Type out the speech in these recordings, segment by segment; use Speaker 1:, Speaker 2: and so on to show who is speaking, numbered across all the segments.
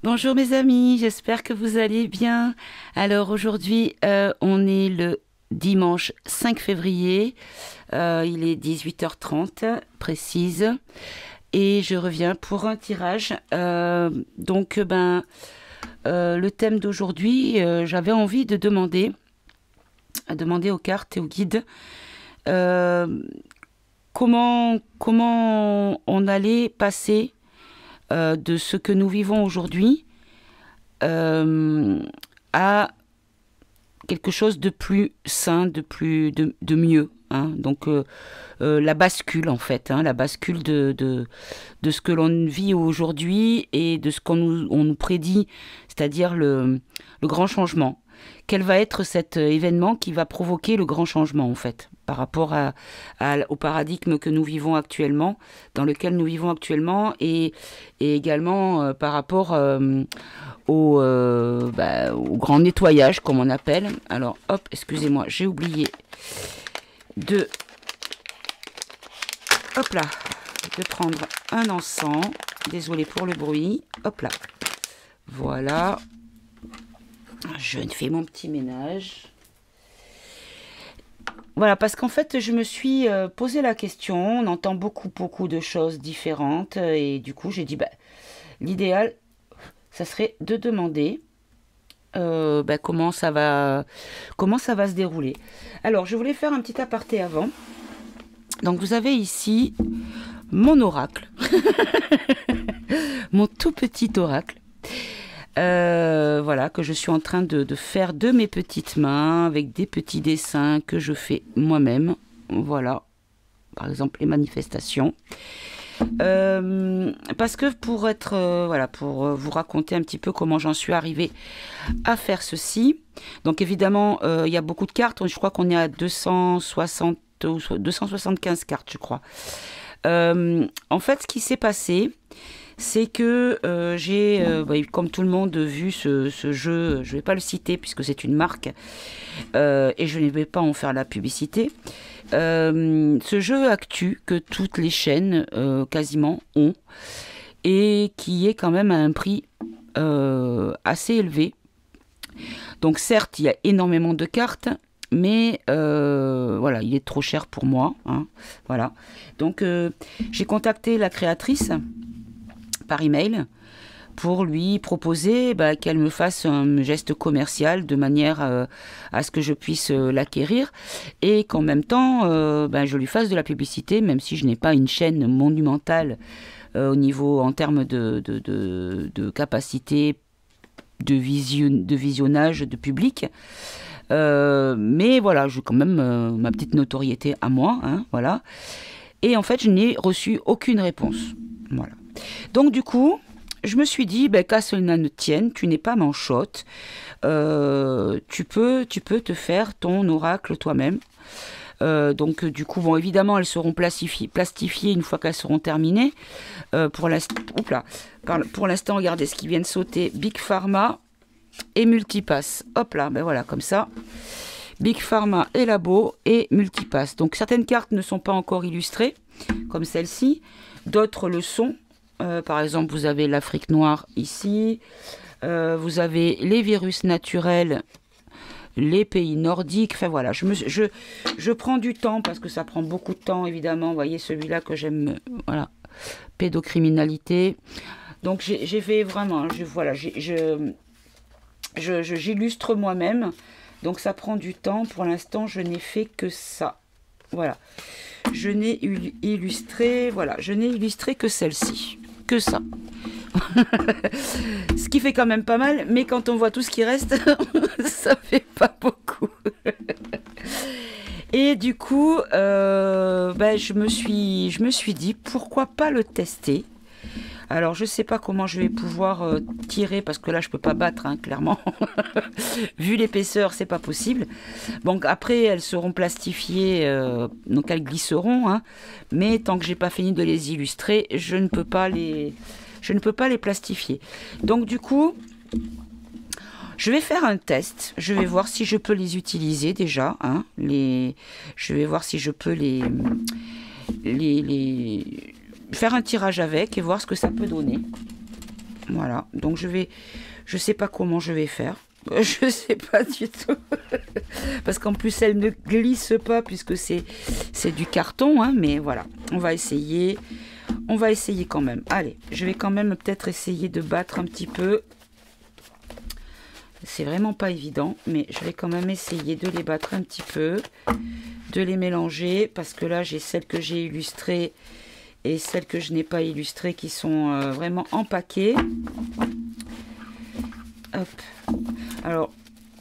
Speaker 1: Bonjour mes amis, j'espère que vous allez bien. Alors aujourd'hui, on est le dimanche 5 février, il est 18h30 précise, et je reviens pour un tirage. Le thème d'aujourd'hui, j'avais envie de demander aux cartes et aux guides euh, comment on allait passer de ce que nous vivons aujourd'hui à quelque chose de plus sain, de mieux. Hein. Donc la bascule en fait, hein, la bascule de ce que l'on vit aujourd'hui et de ce on nous prédit, c'est-à-dire le grand changement. Quel va être cet événement qui va provoquer le grand changement en fait par rapport au paradigme que nous vivons actuellement, dans lequel nous vivons actuellement, et également par rapport au grand nettoyage, comme on appelle. Alors, hop, excusez-moi, j'ai oublié de prendre un encens. Désolée pour le bruit. Hop là. Voilà. Je fais mon petit ménage. Voilà, parce qu'en fait, je me suis posé la question. On entend beaucoup de choses différentes. Et du coup, j'ai dit, l'idéal, ça serait de demander comment ça va se dérouler. Alors, je voulais faire un petit aparté avant. Donc, vous avez ici mon oracle. Mon tout petit oracle. Voilà, que je suis en train de faire de mes petites mains avec des petits dessins que je fais moi-même. Voilà, par exemple les manifestations. Parce que pour vous raconter un petit peu comment j'en suis arrivée à faire ceci. Donc évidemment, il y a beaucoup de cartes. Je crois qu'on est à 260 ou 275 cartes, je crois. En fait, ce qui s'est passé, c'est que j'ai, comme tout le monde, vu ce jeu. Je ne vais pas le citer puisque c'est une marque et je ne vais pas en faire la publicité. Ce jeu actu que toutes les chaînes quasiment ont, et qui est quand même à un prix assez élevé. Donc certes, il y a énormément de cartes, mais voilà, il est trop cher pour moi. Hein, voilà. Donc j'ai contacté la créatrice par email pour lui proposer qu'elle me fasse un geste commercial de manière à ce que je puisse l'acquérir, et qu'en même temps je lui fasse de la publicité, même si je n'ai pas une chaîne monumentale au niveau en termes de capacité de visionnage de public. Mais voilà, j'ai quand même ma petite notoriété à moi, hein, voilà. Et en fait, je n'ai reçu aucune réponse. Voilà. Donc du coup, je me suis dit, qu'à cela ne tienne, tu n'es pas manchotte, tu peux te faire ton oracle toi-même. Donc du coup, bon, évidemment, elles seront plastifiées une fois qu'elles seront terminées. Pour l'instant, regardez ce qui vient de sauter, Big Pharma et Multipass. Hop là, voilà, comme ça. Big Pharma et Labo et Multipass. Donc certaines cartes ne sont pas encore illustrées, comme celle-ci. D'autres le sont. Par exemple, vous avez l'Afrique noire ici. Vous avez les virus naturels, les pays nordiques. Enfin voilà, je prends du temps parce que ça prend beaucoup de temps, évidemment. Vous voyez celui-là que j'aime, voilà, pédocriminalité. Donc j'ai fait vraiment, j'illustre moi-même. Donc ça prend du temps. Pour l'instant, je n'ai fait que ça. Voilà. Je n'ai illustré que celle-ci. Que ça. Ce qui fait quand même pas mal, mais quand on voit tout ce qui reste, ça fait pas beaucoup. Et du coup, je me suis dit, pourquoi pas le tester. Alors, je sais pas comment je vais pouvoir tirer, parce que là, je peux pas battre, hein, clairement. Vu l'épaisseur, c'est pas possible. Donc après, elles seront plastifiées, donc elles glisseront. Hein, mais tant que j'ai pas fini de les illustrer, je ne peux pas les plastifier. Donc du coup, je vais faire un test. Je vais voir si je peux les utiliser déjà. Hein, je vais voir si je peux les faire un tirage avec et voir ce que ça peut donner. Voilà, donc je sais pas comment je vais faire. Je sais pas du tout. Parce qu'en plus, elle ne glisse pas puisque c'est du carton, hein, mais voilà, on va essayer. On va essayer quand même. Allez, je vais quand même peut-être essayer de battre un petit peu. C'est vraiment pas évident, mais je vais quand même essayer de les battre un petit peu, de les mélanger, parce que là, j'ai celles que j'ai illustrées et celles que je n'ai pas illustrées qui sont vraiment en paquet. Hop. Alors,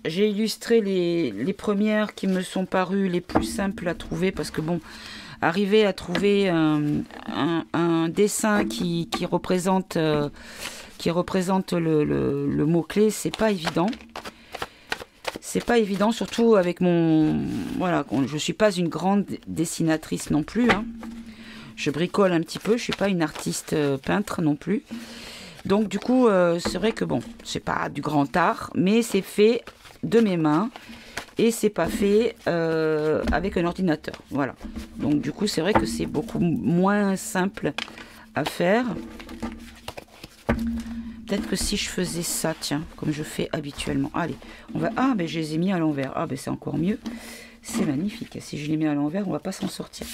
Speaker 1: j'ai illustré les premières qui me sont parues les plus simples à trouver, parce que bon, arriver à trouver un dessin qui représente, le mot-clé, c'est pas évident. C'est pas évident, surtout avec mon... Voilà, je suis pas une grande dessinatrice non plus, hein. Je bricole un petit peu, je suis pas une artiste peintre non plus. Donc du coup, c'est vrai que bon, c'est pas du grand art, mais c'est fait de mes mains et c'est pas fait avec un ordinateur. Voilà. Donc du coup, c'est vrai que c'est beaucoup moins simple à faire. Peut-être que si je faisais ça, tiens, comme je fais habituellement. Allez, on va... Ah, ben je les ai mis à l'envers. Ah, ben c'est encore mieux. C'est magnifique. Si je les mets à l'envers, on va pas s'en sortir.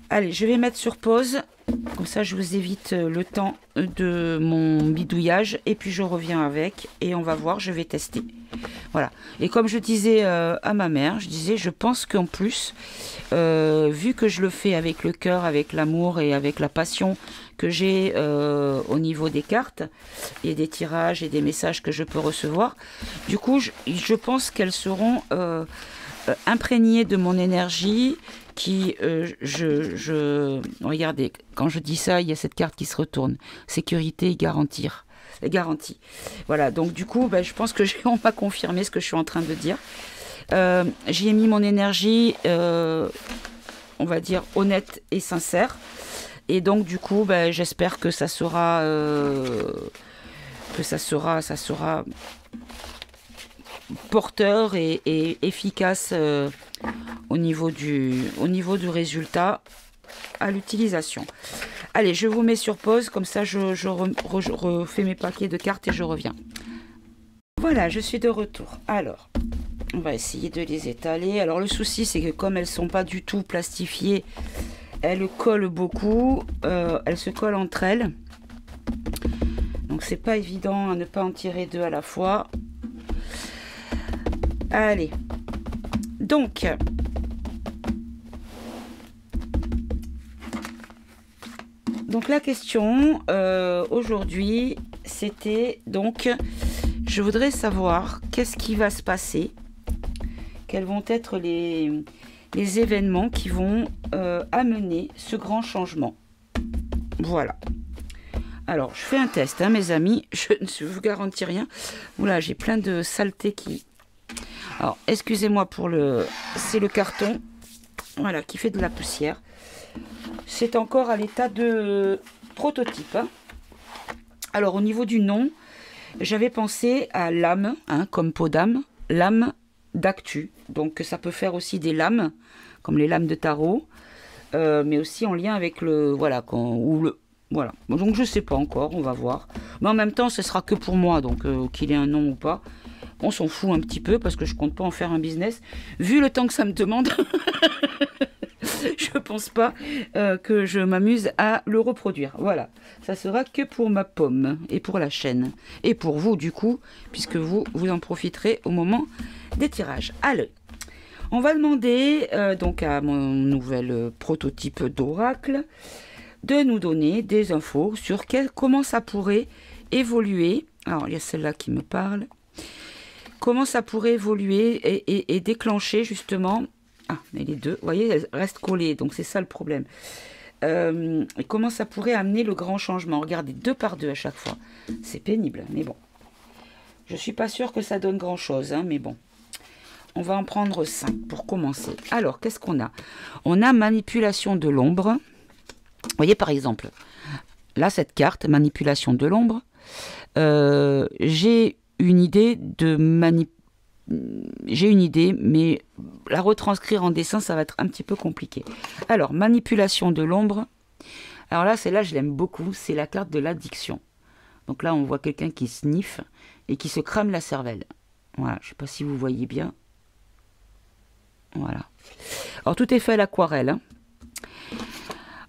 Speaker 1: Allez, je vais mettre sur pause. Comme ça, je vous évite le temps de mon bidouillage. Et puis, je reviens avec. Et on va voir, je vais tester. Voilà. Et comme je disais à ma mère, je pense qu'en plus, vu que je le fais avec le cœur, avec l'amour et avec la passion que j'ai au niveau des cartes et des tirages et des messages que je peux recevoir, du coup, je pense qu'elles seront imprégnées de mon énergie. Regardez, quand je dis ça, il y a cette carte qui se retourne. Sécurité et garantie. Voilà, donc du coup, je pense que on va confirmer ce que je suis en train de dire. J'y ai mis mon énergie, on va dire, honnête et sincère. Et donc, du coup, j'espère que ça sera... porteur et efficace au niveau du résultat à l'utilisation. Allez, je vous mets sur pause, comme ça je refais mes paquets de cartes et je reviens. Voilà, je suis de retour. Alors, on va essayer de les étaler. Alors le souci, c'est que comme elles sont pas du tout plastifiées, elles collent beaucoup, elles se collent entre elles. Donc c'est pas évident à ne pas en tirer deux à la fois. Allez, donc la question aujourd'hui, c'était donc, je voudrais savoir qu'est-ce qui va se passer, quels vont être les événements qui vont amener ce grand changement. Voilà. Alors, je fais un test, hein, mes amis, je ne vous garantis rien. Oula, j'ai plein de saletés qui... Alors, excusez-moi pour le... C'est le carton, voilà, qui fait de la poussière. C'est encore à l'état de prototype, hein. Alors, au niveau du nom, j'avais pensé à l'âme, hein, comme peau d'âme, l'âme d'actu. Donc, ça peut faire aussi des lames, comme les lames de tarot, mais aussi en lien avec le... Voilà, voilà. Donc, je ne sais pas encore, on va voir. Mais en même temps, ce sera que pour moi, donc qu'il ait un nom ou pas. On s'en fout un petit peu parce que je compte pas en faire un business. Vu le temps que ça me demande, je pense pas que je m'amuse à le reproduire. Voilà, ça sera que pour ma pomme et pour la chaîne. Et pour vous du coup, puisque vous en profiterez au moment des tirages. Allez, on va demander donc à mon nouvel prototype d'oracle de nous donner des infos sur comment ça pourrait évoluer. Alors, il y a celle-là qui me parle. Comment ça pourrait évoluer et déclencher justement... Ah, mais les deux, vous voyez, elles restent collées, donc c'est ça le problème. Comment ça pourrait amener le grand changement. Regardez, 2 par 2 à chaque fois. C'est pénible, mais bon. Je ne suis pas sûre que ça donne grand-chose, hein, mais bon. On va en prendre 5 pour commencer. Alors, qu'est-ce qu'on a? On a manipulation de l'ombre. Vous voyez, par exemple, là, cette carte, manipulation de l'ombre, j'ai une idée mais la retranscrire en dessin, ça va être un petit peu compliqué. Alors, manipulation de l'ombre. Alors là, celle-là, je l'aime beaucoup. C'est la carte de l'addiction. Donc là, on voit quelqu'un qui sniffe et qui se crame la cervelle. Voilà, je ne sais pas si vous voyez bien. Voilà. Alors, tout est fait à l'aquarelle. Hein.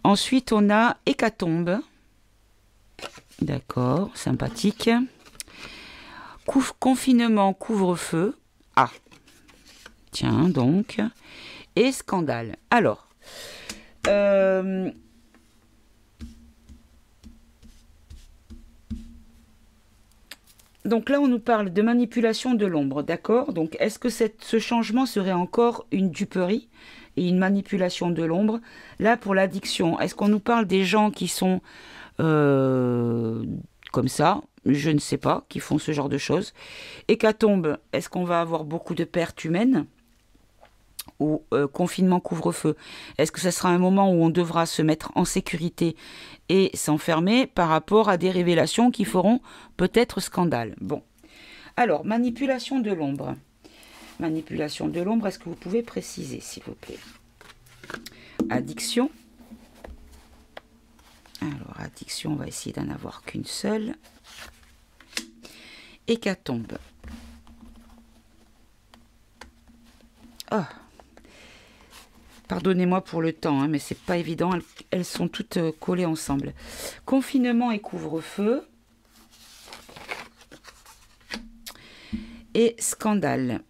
Speaker 1: Ensuite, on a Hécatombe. D'accord, sympathique. Confinement, couvre-feu. Ah, tiens, donc. Et scandale. Alors, donc là, on nous parle de manipulation de l'ombre, d'accord? Donc, est-ce que ce changement serait encore une duperie et une manipulation de l'ombre? Là, pour l'addiction, est-ce qu'on nous parle des gens qui sont comme ça? Je ne sais pas, qui font ce genre de choses. Hécatombe, est-ce qu'on va avoir beaucoup de pertes humaines? Ou confinement, couvre-feu, est-ce que ce sera un moment où on devra se mettre en sécurité et s'enfermer par rapport à des révélations qui feront peut-être scandale? Bon. Alors, manipulation de l'ombre. Manipulation de l'ombre, est-ce que vous pouvez préciser, s'il vous plaît? Addiction. Alors, addiction, on va essayer d'en avoir qu'une seule. Hécatombe. Oh. Pardonnez-moi pour le temps, hein, mais c'est pas évident. Elles sont toutes collées ensemble. Confinement et couvre-feu. Et scandale.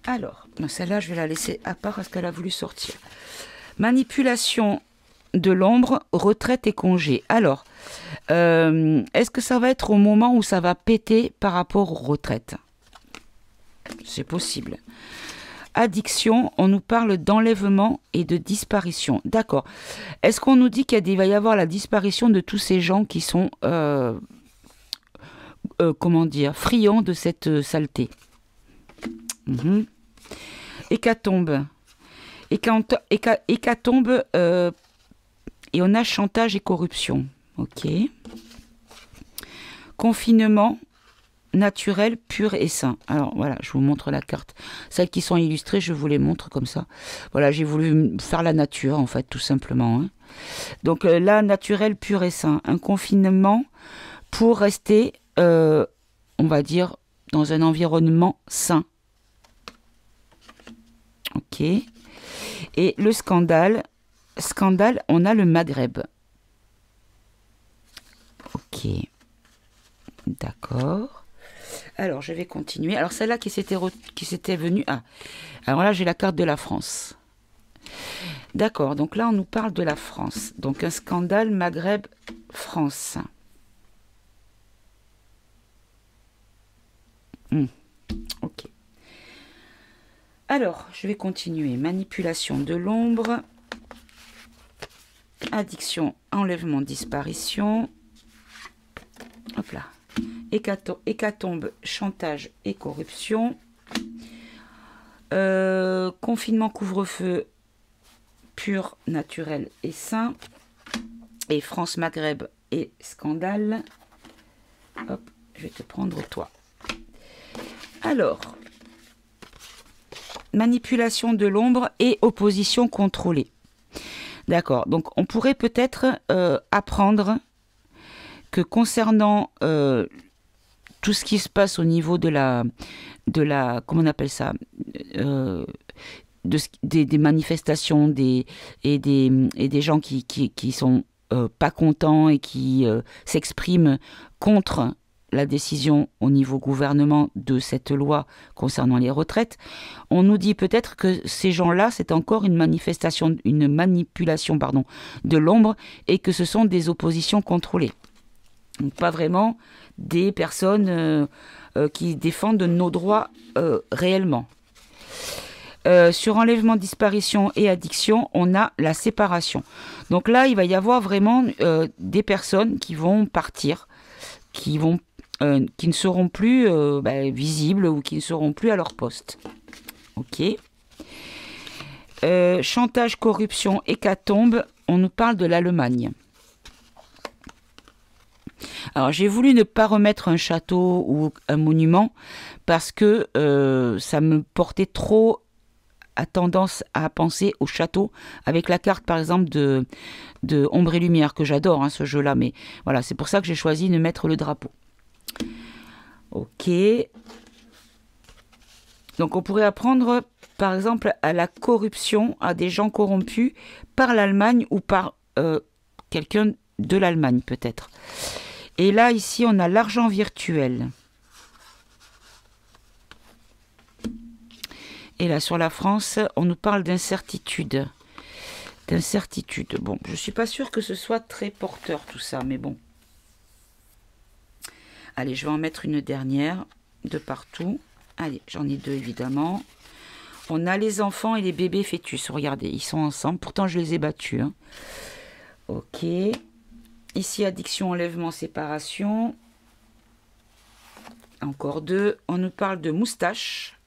Speaker 1: Alors, celle-là, je vais la laisser à part parce qu'elle a voulu sortir. Manipulation de l'ombre, retraite et congé. Alors, est-ce que ça va être au moment où ça va péter par rapport aux retraites? C'est possible. Addiction, on nous parle d'enlèvement et de disparition. D'accord. Est-ce qu'on nous dit qu'il va y avoir la disparition de tous ces gens qui sont, comment dire, friands de cette saleté? Hécatombe. Hécatombe, et on a chantage et corruption. Ok. Confinement. Naturel, pur et sain. Alors voilà, je vous montre la carte. Celles qui sont illustrées, je vous les montre comme ça. Voilà, j'ai voulu faire la nature, en fait, tout simplement. Hein. Donc là, naturel, pur et sain. Un confinement pour rester, on va dire, dans un environnement sain. Ok. Et le scandale, on a le Maghreb. Ok. D'accord. Alors, je vais continuer. Alors, celle-là qui s'était venue... Ah, alors là, j'ai la carte de la France. D'accord, donc là, on nous parle de la France. Donc, un scandale Maghreb, France. Ok. Alors, je vais continuer. Manipulation de l'ombre. Addiction, enlèvement, disparition. Hop là. Hécatombe, chantage et corruption. Confinement, couvre-feu, pur, naturel et sain. Et France, Maghreb et scandale. Hop, je vais te prendre toi. Alors, manipulation de l'ombre et opposition contrôlée. D'accord, donc on pourrait peut-être apprendre que concernant tout ce qui se passe au niveau de la comment on appelle ça, des manifestations, et des gens qui sont pas contents et qui s'expriment contre la décision au niveau gouvernement de cette loi concernant les retraites, on nous dit peut-être que ces gens-là, c'est encore une manipulation de l'ombre et que ce sont des oppositions contrôlées. Donc, pas vraiment des personnes qui défendent nos droits réellement. Sur enlèvement, disparition et addiction, on a la séparation. Donc là, il va y avoir vraiment des personnes qui vont partir, qui ne seront plus visibles ou qui ne seront plus à leur poste. Ok. Chantage, corruption, hécatombe, on nous parle de l'Allemagne. Alors, j'ai voulu ne pas remettre un château ou un monument parce que ça me portait trop a tendance à penser au château, avec la carte par exemple de Ombre et Lumière, que j'adore hein, ce jeu-là, mais voilà, c'est pour ça que j'ai choisi de mettre le drapeau. Ok. Donc on pourrait apprendre par exemple à la corruption, à des gens corrompus par l'Allemagne ou par quelqu'un de l'Allemagne peut-être. Et là ici on a l'argent virtuel. Et là sur la France on nous parle d'incertitude. D'incertitude. Bon, je suis pas sûre que ce soit très porteur tout ça, mais bon. Allez, je vais en mettre une dernière de partout. Allez, j'en ai deux évidemment. On a les enfants et les bébés fœtus. Regardez, ils sont ensemble. Pourtant, je les ai battus. Hein. Ok. Ici, addiction, enlèvement, séparation. Encore deux. On nous parle de moustache.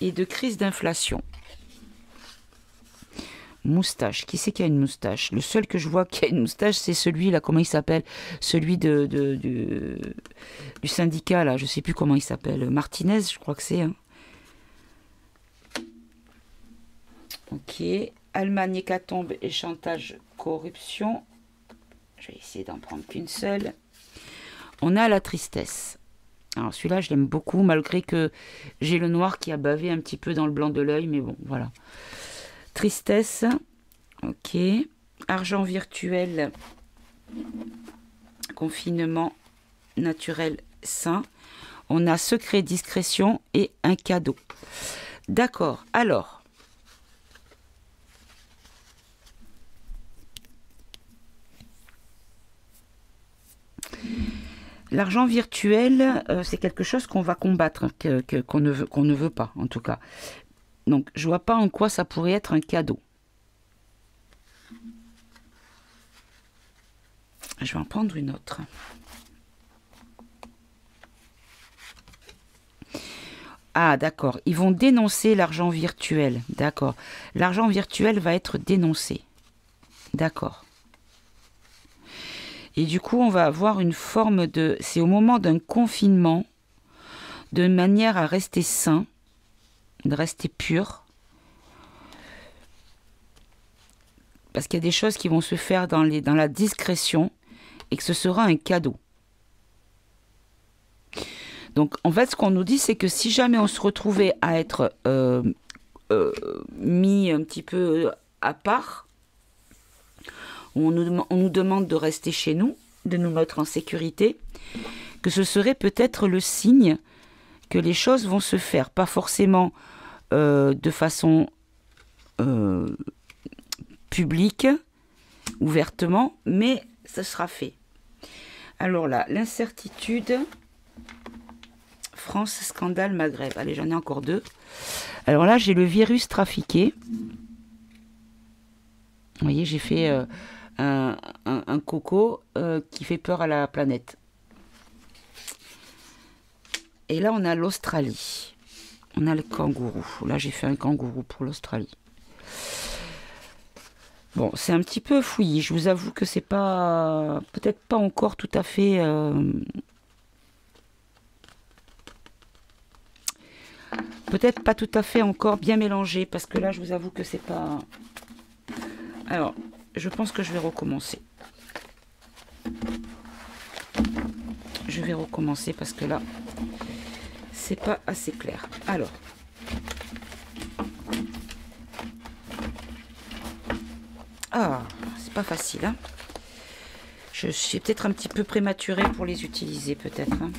Speaker 1: Et de crise d'inflation. Moustache. Qui c'est qui a une moustache? Le seul que je vois qui a une moustache, c'est celui-là. Comment il s'appelle? Celui du syndicat, là. Je ne sais plus comment il s'appelle. Martinez, je crois que c'est. Hein. Ok. Allemagne, hécatombe et chantage, corruption. Je vais essayer d'en prendre qu'une seule. On a la tristesse. Alors celui-là, je l'aime beaucoup, malgré que j'ai le noir qui a bavé un petit peu dans le blanc de l'œil. Mais bon, voilà. Tristesse, ok. Argent virtuel, confinement naturel sain. On a secret, discrétion et un cadeau. D'accord, alors. L'argent virtuel, c'est quelque chose qu'on va combattre, qu'on ne veut pas en tout cas. Donc, je vois pas en quoi ça pourrait être un cadeau. Je vais en prendre une autre. Ah, d'accord. Ils vont dénoncer l'argent virtuel. D'accord. L'argent virtuel va être dénoncé. D'accord. Et du coup, on va avoir une forme de... C'est au moment d'un confinement, de manière à rester sain, de rester pur, parce qu'il y a des choses qui vont se faire dans la discrétion et que ce sera un cadeau. Donc en fait ce qu'on nous dit, c'est que si jamais on se retrouvait à être mis un petit peu à part, on nous demande de rester chez nous, de nous mettre en sécurité, que ce serait peut-être le signe que les choses vont se faire, pas forcément de façon publique, ouvertement, mais ça sera fait. Alors là, l'incertitude, France, scandale, Maghreb. Allez, j'en ai encore deux. Alors là, j'ai le virus trafiqué. Vous voyez, j'ai fait un coco qui fait peur à la planète. Et là, on a l'Australie. On a le kangourou. Là, j'ai fait un kangourou pour l'Australie. Bon, c'est un petit peu fouillis. Je vous avoue que c'est pas... Peut-être pas encore tout à fait... Peut-être pas tout à fait encore bien mélangé. Parce que là, je vous avoue que c'est pas... Alors, je pense que je vais recommencer. Je vais recommencer parce que là... c'est pas assez clair. Alors. Ah, c'est pas facile. Hein. Je suis peut-être un petit peu prématurée pour les utiliser, peut-être. Hein.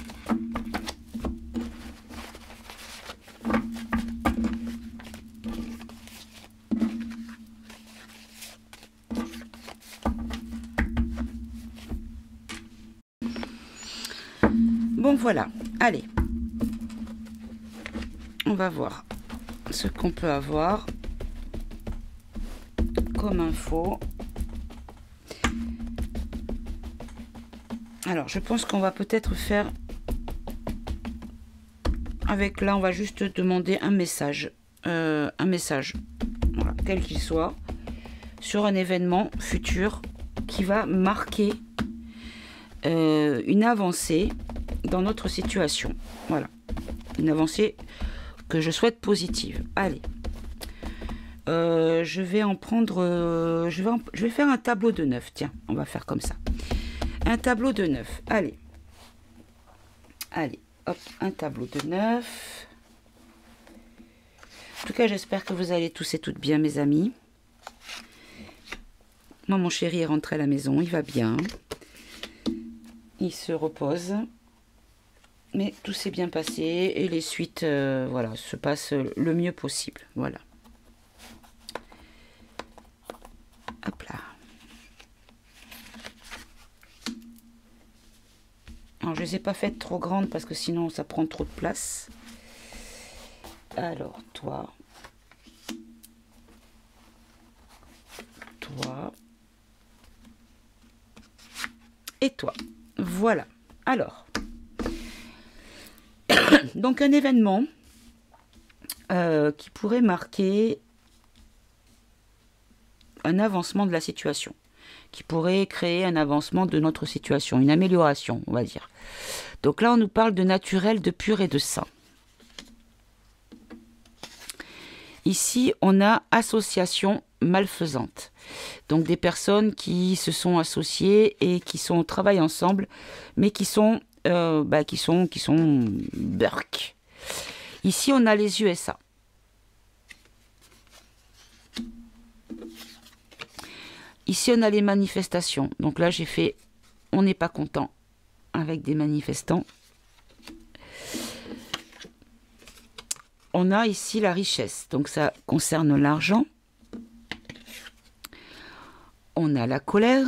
Speaker 1: Bon, voilà. Allez. On va voir ce qu'on peut avoir comme info. Alors, je pense qu'on va peut-être faire avec là, on va juste demander un message. Voilà, quel qu'il soit, sur un événement futur qui va marquer une avancée dans notre situation. Voilà, une avancée que je souhaite positives. Allez. Je vais en prendre... je vais faire un tableau de 9. Tiens, on va faire comme ça. Un tableau de 9. Allez. Allez, hop, un tableau de 9. En tout cas, j'espère que vous allez tous et toutes bien, mes amis. Moi, mon chéri est rentré à la maison. Il va bien. Il se repose. Mais tout s'est bien passé. Et les suites, voilà, se passent le mieux possible. Voilà. Hop là. Alors, je ne les ai pas faites trop grandes parce que sinon, ça prend trop de place. Alors, toi. Toi. Et toi. Voilà. Alors. Donc, un événement qui pourrait marquer un avancement de la situation, qui pourrait créer un avancement de notre situation, une amélioration, on va dire. Donc là, on nous parle de naturel, de pur et de sain. Ici, on a association malfaisante. Donc des personnes qui se sont associées et qui travaillent ensemble, mais qui sont burk. Ici, on a les USA. Ici, on a les manifestations. Donc là, j'ai fait « on n'est pas content » avec des manifestants. On a ici la richesse. Donc ça concerne l'argent. On a la colère.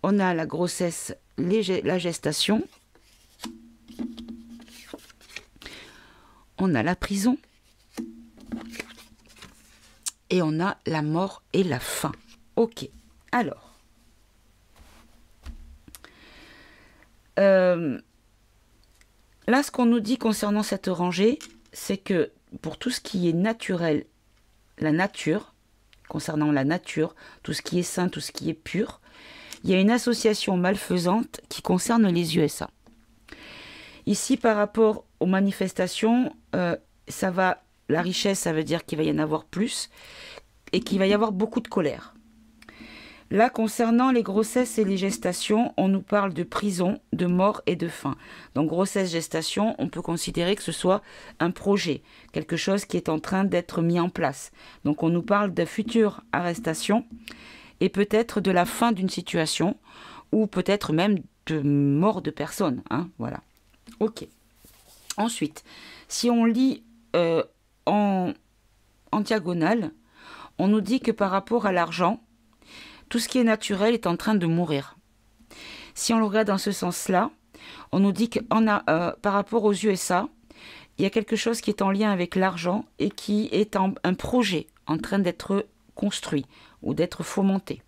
Speaker 1: On a la grossesse, la gestation. On a la prison. Et on a la mort et la faim. Ok. Alors. Là, ce qu'on nous dit concernant cette rangée, c'est que pour tout ce qui est naturel, la nature, concernant la nature, tout ce qui est sain, tout ce qui est pur, il y a une association malfaisante qui concerne les USA. Ici, par rapport aux manifestations, ça va... La richesse, ça veut dire qu'il va y en avoir plus et qu'il va y avoir beaucoup de colère. Là, concernant les grossesses et les gestations, on nous parle de prison, de mort et de faim. Donc, grossesse, gestation, on peut considérer que ce soit un projet, quelque chose qui est en train d'être mis en place. Donc, on nous parle de future arrestation et peut-être de la fin d'une situation ou peut-être même de mort de personnes. Hein, voilà. Ok. Ensuite, si on lit... en diagonale, on nous dit que par rapport à l'argent, tout ce qui est naturel est en train de mourir. Si on le regarde dans ce sens-là, on nous dit que par rapport aux USA, il y a quelque chose qui est en lien avec l'argent et qui est un projet en train d'être construit ou d'être fomenté.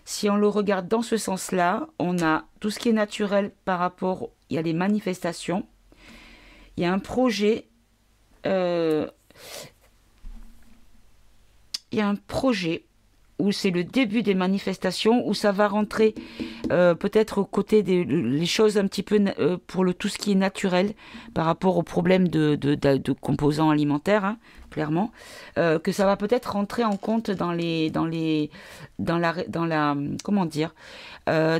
Speaker 1: Si on le regarde dans ce sens-là, on a tout ce qui est naturel par rapport, il y a les manifestations. Il y a un projet, où c'est le début des manifestations, où ça va rentrer peut-être aux côtés des choses un petit peu pour tout ce qui est naturel par rapport aux problèmes de composants alimentaires, hein, clairement, que ça va peut-être rentrer en compte dans les comment dire, je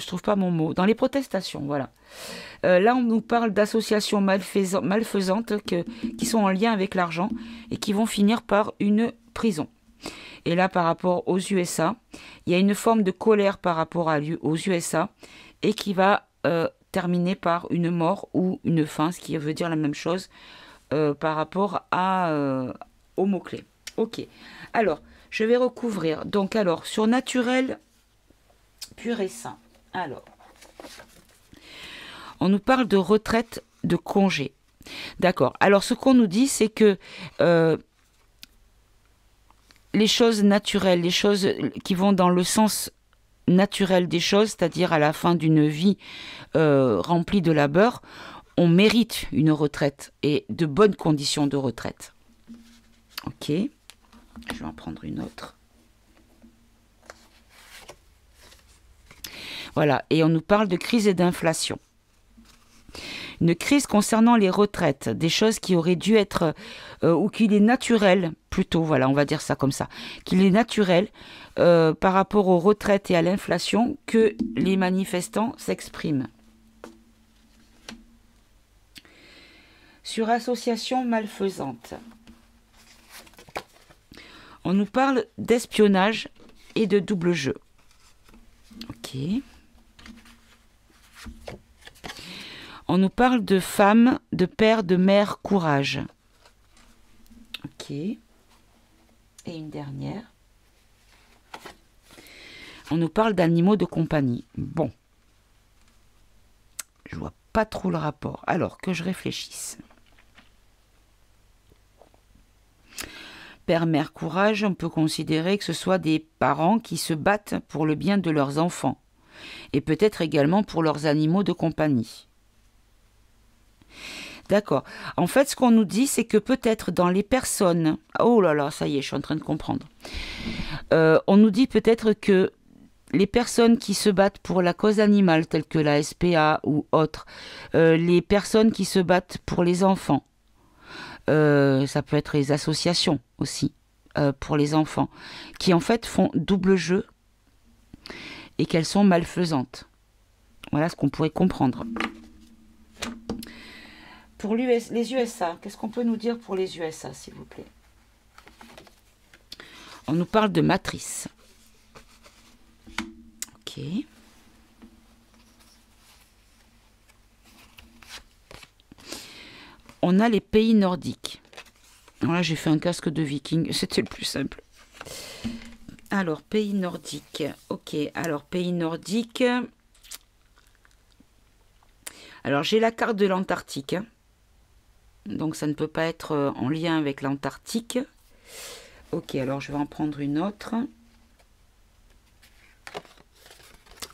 Speaker 1: trouve pas mon mot, dans les protestations, voilà. Là, on nous parle d'associations malfaisantes qui sont en lien avec l'argent et qui vont finir par une prison. Et là, par rapport aux USA, il y a une forme de colère par rapport aux USA et qui va terminer par une mort ou une fin, ce qui veut dire la même chose par rapport au mot-clé. Ok. Alors, je vais recouvrir. Donc, alors, sur naturel, pur et sain. Alors... On nous parle de retraite, de congé. D'accord. Alors, ce qu'on nous dit, c'est que les choses naturelles, les choses qui vont dans le sens naturel des choses, c'est-à-dire à la fin d'une vie remplie de labeur, on mérite une retraite et de bonnes conditions de retraite. Ok. Je vais en prendre une autre. Voilà, et on nous parle de crise et d'inflation. Une crise concernant les retraites, des choses qui auraient dû être, ou qu'il est naturel, plutôt, voilà, on va dire ça comme ça, qu'il est naturel par rapport aux retraites et à l'inflation que les manifestants s'expriment. Sur association malfaisante, on nous parle d'espionnage et de double jeu. Ok. On nous parle de femmes, de pères, de mères, courage. Ok. Et une dernière. On nous parle d'animaux de compagnie. Bon. Je vois pas trop le rapport. Alors que je réfléchisse. Père, mère, courage, on peut considérer que ce soit des parents qui se battent pour le bien de leurs enfants. Et peut-être également pour leurs animaux de compagnie. D'accord. En fait, ce qu'on nous dit, c'est que peut-être dans les personnes... Oh là là, ça y est, je suis en train de comprendre. On nous dit peut-être que les personnes qui se battent pour la cause animale, telles que la SPA ou autres, les personnes qui se battent pour les enfants, ça peut être les associations aussi, pour les enfants, qui en fait font double jeu et qu'elles sont malfaisantes. Voilà ce qu'on pourrait comprendre. Pour les USA, qu'est-ce qu'on peut nous dire pour les USA, s'il vous plaît? On nous parle de matrice. Ok. On a les pays nordiques. Alors là, j'ai fait un casque de viking, c'était le plus simple. Alors, pays nordiques. Ok, alors, pays nordiques. Alors, j'ai la carte de l'Antarctique. Donc, ça ne peut pas être en lien avec l'Antarctique. Ok, alors, je vais en prendre une autre.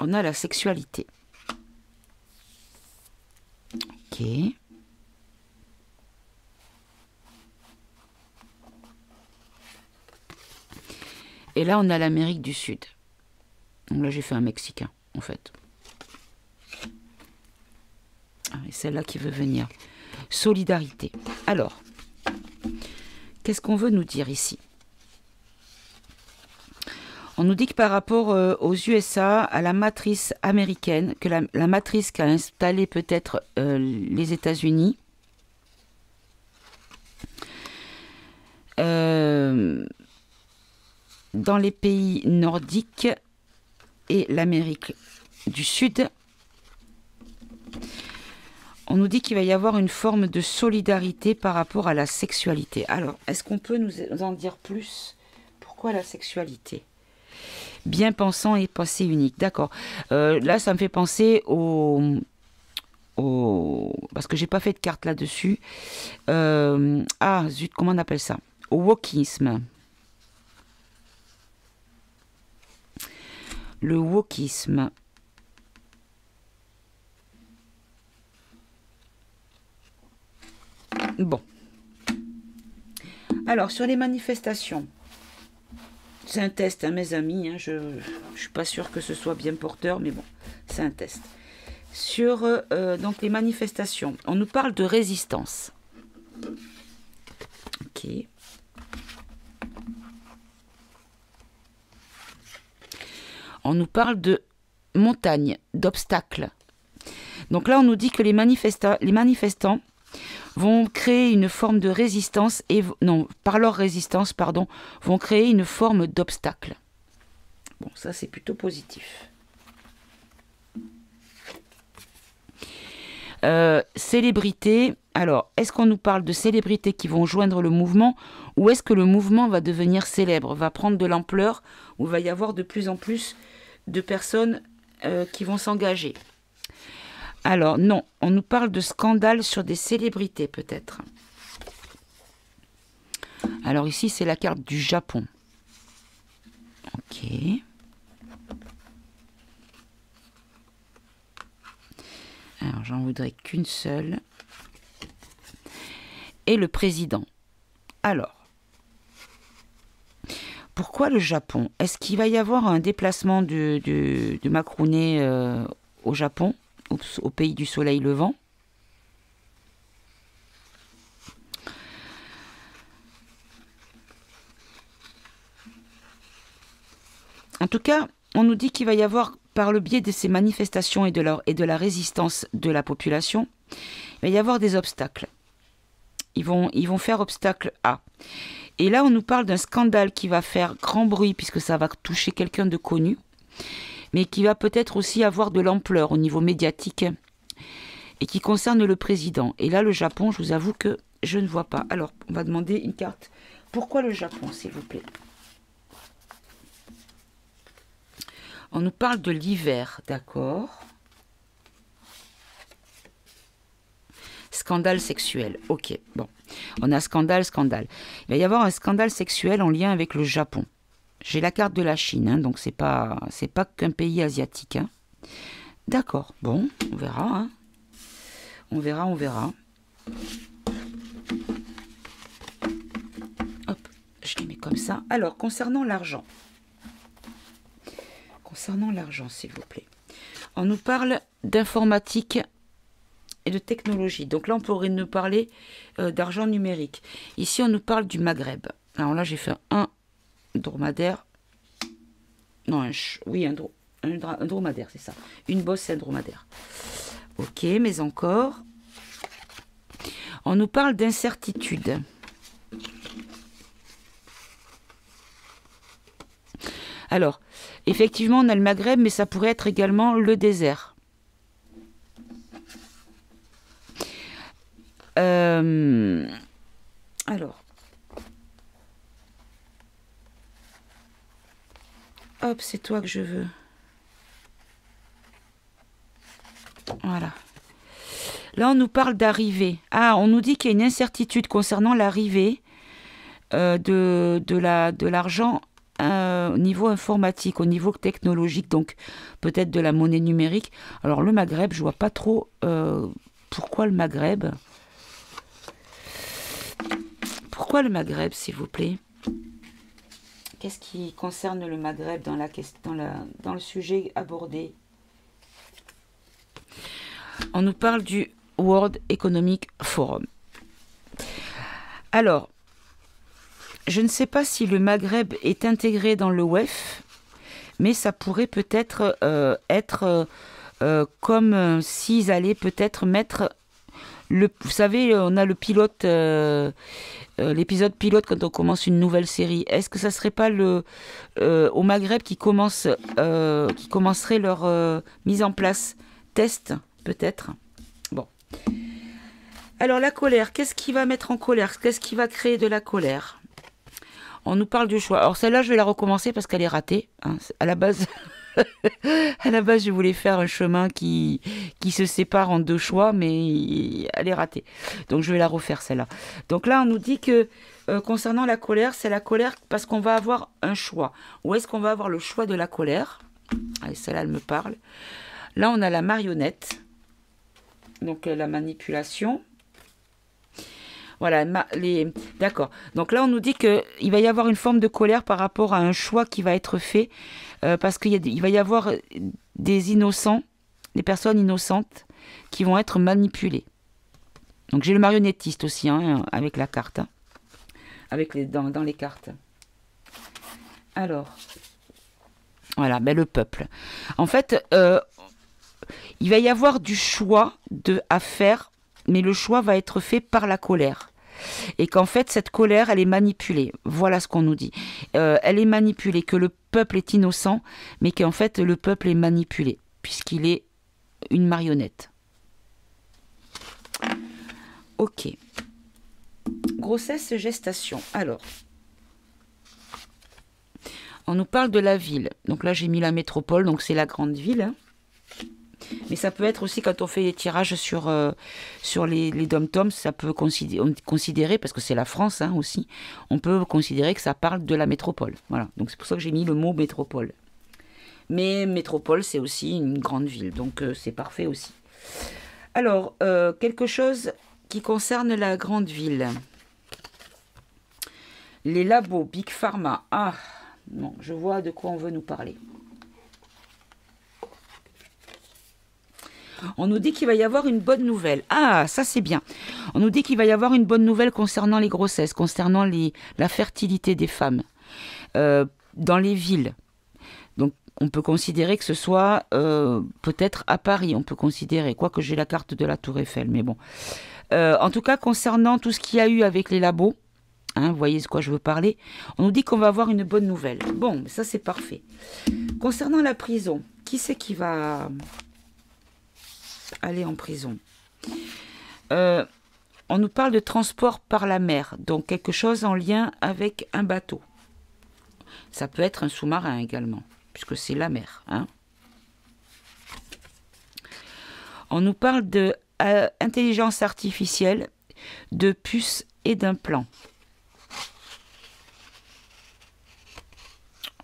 Speaker 1: On a la sexualité. Ok. Et là, on a l'Amérique du Sud. Donc là, j'ai fait un Mexicain, en fait. Ah, et celle-là qui veut venir. Solidarité. Alors, qu'est-ce qu'on veut nous dire ici? On nous dit que par rapport aux USA, à la matrice américaine, que la matrice qu'a installée peut-être les États-Unis, dans les pays nordiques et l'Amérique du Sud, on nous dit qu'il va y avoir une forme de solidarité par rapport à la sexualité. Alors, est-ce qu'on peut nous en dire plus? Pourquoi la sexualité? Bien pensant et pensée unique. D'accord. Là, ça me fait penser parce que j'ai pas fait de carte là-dessus. Ah, zut, comment on appelle ça? Au wokisme. Le wokisme. Bon. Alors, sur les manifestations, c'est un test, hein, mes amis. Hein, je ne suis pas sûre que ce soit bien porteur, mais bon, c'est un test. Sur donc les manifestations, on nous parle de résistance. Ok. On nous parle de montagne, d'obstacles. Donc là, on nous dit que les manifestants vont créer une forme de résistance et par leur résistance, pardon, vont créer une forme d'obstacle. Bon, ça c'est plutôt positif. Célébrités. Alors, est-ce qu'on nous parle de célébrités qui vont joindre le mouvement ou est-ce que le mouvement va devenir célèbre, va prendre de l'ampleur ou va y avoir de plus en plus de personnes qui vont s'engager? Alors, non, on nous parle de scandales sur des célébrités, peut-être. Alors ici, c'est la carte du Japon. Ok. Alors, j'en voudrais qu'une seule. Et le président. Alors, Pourquoi le Japon? Est-ce qu'il va y avoir un déplacement de Macrounet au Japon, au pays du soleil levant? En tout cas, on nous dit qu'il va y avoir, par le biais de ces manifestations et de la résistance de la population, il va y avoir des obstacles. Ils vont faire obstacle à. Et là, on nous parle d'un scandale qui va faire grand bruit, puisque ça va toucher quelqu'un de connu, mais qui va peut-être aussi avoir de l'ampleur au niveau médiatique, et qui concerne le président. Et là, le Japon, je vous avoue que je ne vois pas. Alors, on va demander une carte. Pourquoi le Japon, s'il vous plaît? On nous parle de l'hiver, d'accord. Scandale sexuel, ok, bon. On a scandale. Il va y avoir un scandale sexuel en lien avec le Japon. J'ai la carte de la Chine, hein, donc c'est pas qu'un pays asiatique. Hein. D'accord, bon, on verra. Hein. On verra. Hop, je les mets comme ça. Alors, concernant l'argent, s'il vous plaît. On nous parle d'informatique et de technologie. Donc là, on pourrait nous parler d'argent numérique. Ici, on nous parle du Maghreb. Alors là, j'ai fait un dromadaire. Non, un dromadaire, c'est ça. Une bosse, c'est un dromadaire. Ok, mais encore. On nous parle d'incertitude. Alors, effectivement, on a le Maghreb, mais ça pourrait être également le désert. Alors. Hop, c'est toi que je veux. Voilà. Là, on nous parle d'arrivée. Ah, on nous dit qu'il y a une incertitude concernant l'arrivée de l'argent au niveau informatique, au niveau technologique, donc peut-être de la monnaie numérique. Alors, le Maghreb, je vois pas trop pourquoi le Maghreb. Pourquoi le Maghreb, s'il vous plaît? Qu'est-ce qui concerne le Maghreb dans le sujet abordé? On nous parle du World Economic Forum. Alors, je ne sais pas si le Maghreb est intégré dans le WEF, mais ça pourrait peut-être être comme s'ils allaient peut-être mettre... vous savez, on a le pilote, l'épisode pilote quand on commence une nouvelle série. Est-ce que ça serait pas au Maghreb qui commencerait leur mise en place? Test, peut-être. Bon. Alors la colère, qu'est-ce qui va mettre en colère? Qu'est-ce qui va créer de la colère? On nous parle du choix. Alors celle-là, je vais la recommencer parce qu'elle est ratée. Hein. À la base, je voulais faire un chemin qui se sépare en deux choix, mais elle est ratée. Donc je vais la refaire celle-là. Donc là, on nous dit que concernant la colère, c'est la colère parce qu'on va avoir un choix. Où est-ce qu'on va avoir le choix de la colère? Allez, celle-là, elle me parle. Là, on a la marionnette. Donc la manipulation. Voilà, d'accord. Donc là, on nous dit qu'il va y avoir une forme de colère par rapport à un choix qui va être fait, parce qu'il va y avoir des innocents, des personnes innocentes qui vont être manipulées. Donc j'ai le marionnettiste aussi, hein, avec la carte, hein, dans les cartes. Alors, voilà, le peuple. En fait, il va y avoir du choix à faire, mais le choix va être fait par la colère. Et qu'en fait, cette colère, elle est manipulée. Voilà ce qu'on nous dit. Elle est manipulée, que le peuple est innocent, mais qu'en fait, le peuple est manipulé, puisqu'il est une marionnette. Ok. Grossesse, gestation. Alors, on nous parle de la ville. Donc là, j'ai mis la métropole, donc c'est la grande ville, hein. Mais ça peut être aussi quand on fait les tirages sur les dom-toms, ça peut considérer, parce que c'est la France, hein, aussi, on peut considérer que ça parle de la métropole. Voilà, donc c'est pour ça que j'ai mis le mot métropole. Mais métropole, c'est aussi une grande ville, donc c'est parfait aussi. Alors, quelque chose qui concerne la grande ville. Les labos, Big Pharma. Ah, Non, je vois de quoi on veut nous parler. On nous dit qu'il va y avoir une bonne nouvelle. Ah, ça c'est bien. On nous dit qu'il va y avoir une bonne nouvelle concernant les grossesses, concernant la fertilité des femmes dans les villes. Donc, on peut considérer que ce soit peut-être à Paris, on peut considérer, quoique j'ai la carte de la Tour Eiffel, mais bon. En tout cas, concernant tout ce qu'il y a eu avec les labos, hein, vous voyez de quoi je veux parler, on nous dit qu'on va avoir une bonne nouvelle. Bon, ça c'est parfait. Concernant la prison, qui c'est qui va aller en prison? On nous parle de transport par la mer, donc quelque chose en lien avec un bateau. Ça peut être un sous-marin également, puisque c'est la mer. Hein. On nous parle de intelligence artificielle, de puces et d'implants.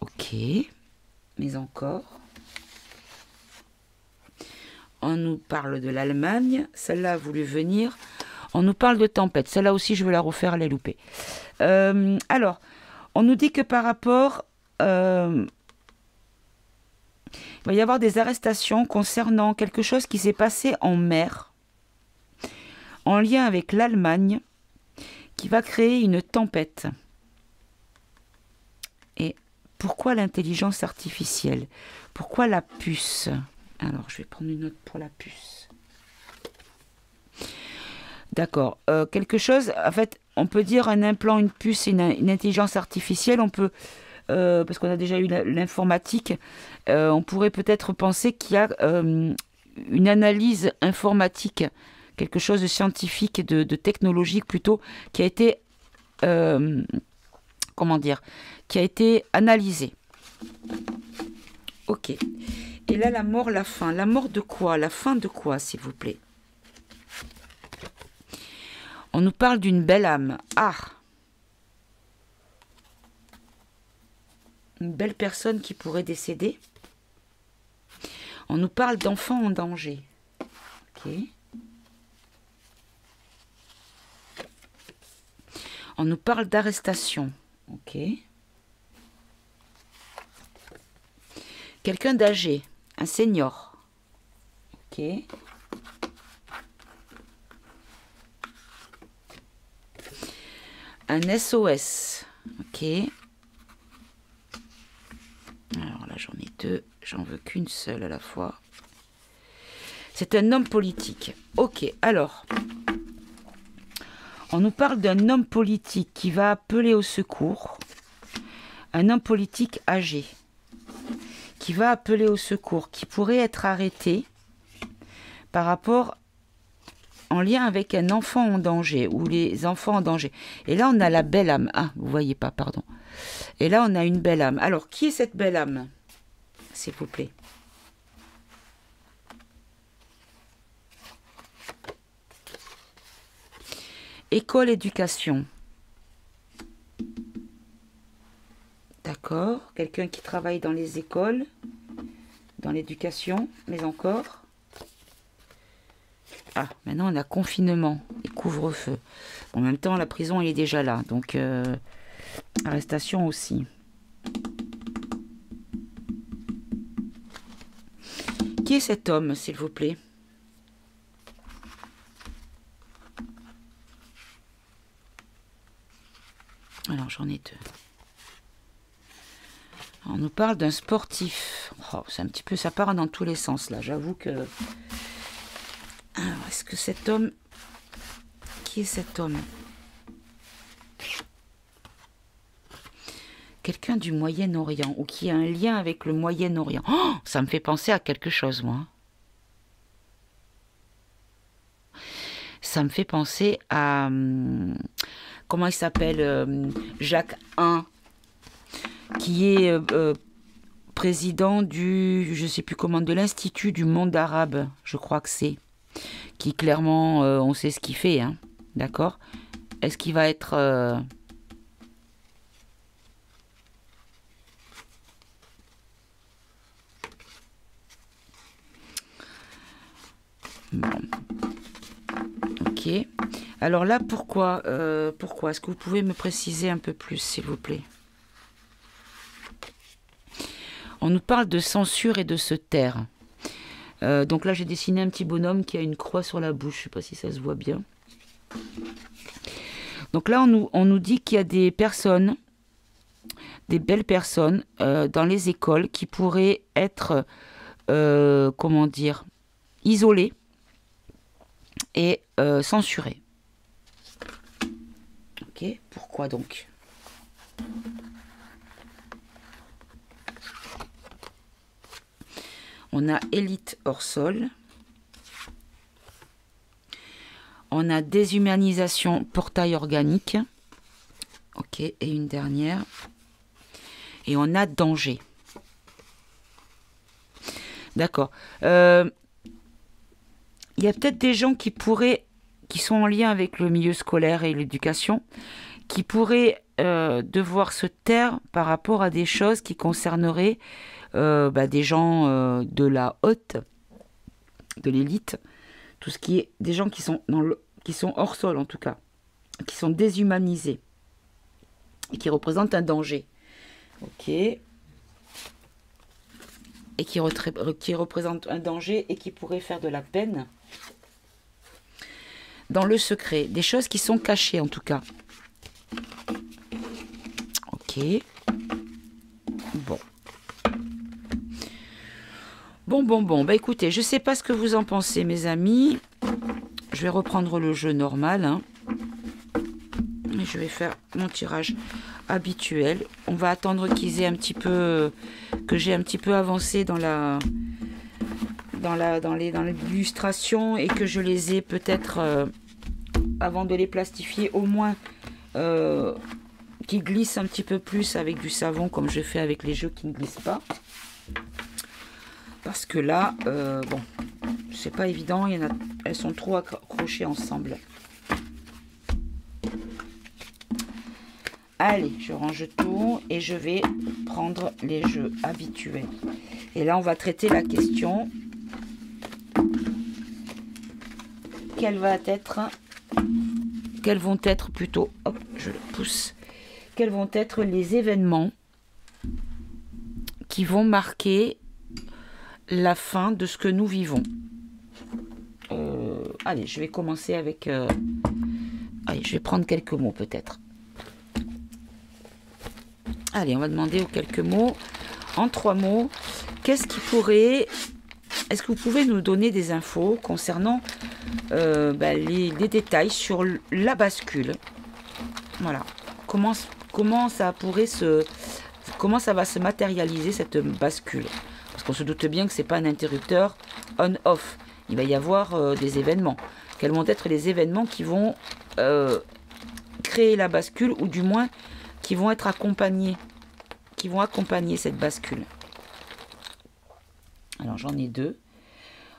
Speaker 1: Ok, mais encore. On nous parle de l'Allemagne, celle-là a voulu venir. On nous parle de tempête, celle-là aussi je vais la refaire, elle est loupée. Alors, on nous dit que par rapport... il va y avoir des arrestations concernant quelque chose qui s'est passé en mer, en lien avec l'Allemagne, qui va créer une tempête. Et pourquoi l'intelligence artificielle? Pourquoi la puce? Alors, je vais prendre une note pour la puce. D'accord. Quelque chose, en fait, on peut dire un implant, une puce et une intelligence artificielle. On peut, parce qu'on a déjà eu l'informatique, on pourrait peut-être penser qu'il y a une analyse informatique, quelque chose de scientifique, de technologique plutôt, qui a été, comment dire, qui a été analysé. Ok. Et là, la mort, la fin. La mort de quoi? La fin de quoi, s'il vous plaît? On nous parle d'une belle âme. Ah! Une belle personne qui pourrait décéder. On nous parle d'enfants en danger. Ok. On nous parle d'arrestation. Ok. Quelqu'un d'âgé. Un senior. Ok. Un SOS. Ok. Alors là, j'en ai deux. J'en veux qu'une seule à la fois. C'est un homme politique. Ok, alors. On nous parle d'un homme politique qui va appeler au secours. Un homme politique âgé. Qui va appeler au secours. Qui pourrait être arrêté par rapport en lien avec un enfant en danger ou les enfants en danger. Et là, on a la belle âme. Ah, vous voyez pas, pardon. Et là, on a une belle âme. Alors, qui est cette belle âme, s'il vous plaît? École, éducation. D'accord. Quelqu'un qui travaille dans les écoles, dans l'éducation, mais encore... Ah, maintenant on a confinement et couvre-feu. En même temps, la prison elle est déjà là, donc arrestation aussi. Qui est cet homme, s'il vous plaît? Alors j'en ai deux. On nous parle d'un sportif. Oh, c'est un petit peu, ça part dans tous les sens là. J'avoue que. Alors, est-ce que cet homme... Qui est cet homme? Quelqu'un du Moyen-Orient, ou qui a un lien avec le Moyen-Orient. Oh, ça me fait penser à quelque chose, moi. Ça me fait penser à... comment il s'appelle? Jacques I, qui est président du... je ne sais plus comment, de l'Institut du monde arabe, je crois que c'est. Qui clairement, on sait ce qu'il fait, hein, d'accord? Est-ce qu'il va être... Bon. Ok. Alors là, pourquoi est-ce que vous pouvez me préciser un peu plus, s'il vous plaît? On nous parle de censure et de se taire. Donc là, j'ai dessiné un petit bonhomme qui a une croix sur la bouche. Je ne sais pas si ça se voit bien. Donc là, on nous dit qu'il y a des personnes, des belles personnes dans les écoles qui pourraient être, comment dire, isolées et censurées. Ok, pourquoi donc? On a élite hors sol. On a déshumanisation, portail organique. Ok, et une dernière. Et on a danger. D'accord. Il y a peut-être des gens qui sont en lien avec le milieu scolaire et l'éducation, qui pourraient devoir se taire par rapport à des choses qui concerneraient des gens de la haute, de l'élite, tout ce qui est des gens qui sont hors sol en tout cas, qui sont déshumanisés et qui représentent un danger. Ok. Et qui représentent un danger et qui pourraient faire de la peine dans le secret, des choses qui sont cachées en tout cas. Ok. Bon. Bon. Bah écoutez, je sais pas ce que vous en pensez, mes amis. Je vais reprendre le jeu normal. Hein. Et je vais faire mon tirage habituel. On va attendre qu'ils aient un petit peu, que j'ai un petit peu avancé dans l'illustration et que je les ai peut-être avant de les plastifier au moins qui glissent un petit peu plus avec du savon comme je fais avec les jeux qui ne glissent pas. Parce que là, bon, c'est pas évident, elles sont trop accrochées ensemble. Allez, je range tout et je vais prendre les jeux habituels. Et là, on va traiter la question. Quels vont être plutôt, hop, je le pousse. Quels vont être les événements qui vont marquer la fin de ce que nous vivons. Allez, je vais commencer avec... allez, je vais prendre quelques mots peut-être. Allez, on va demander aux quelques mots. En 3 mots, qu'est-ce qui pourrait... Est-ce que vous pouvez nous donner des infos concernant les détails sur la bascule? Voilà. Comment ça pourrait comment ça va se matérialiser cette bascule? Parce qu'on se doute bien que c'est pas un interrupteur on-off. Il va y avoir des événements. Quels vont être les événements qui vont créer la bascule ou du moins qui vont être accompagnés, qui vont accompagner cette bascule? Alors j'en ai 2.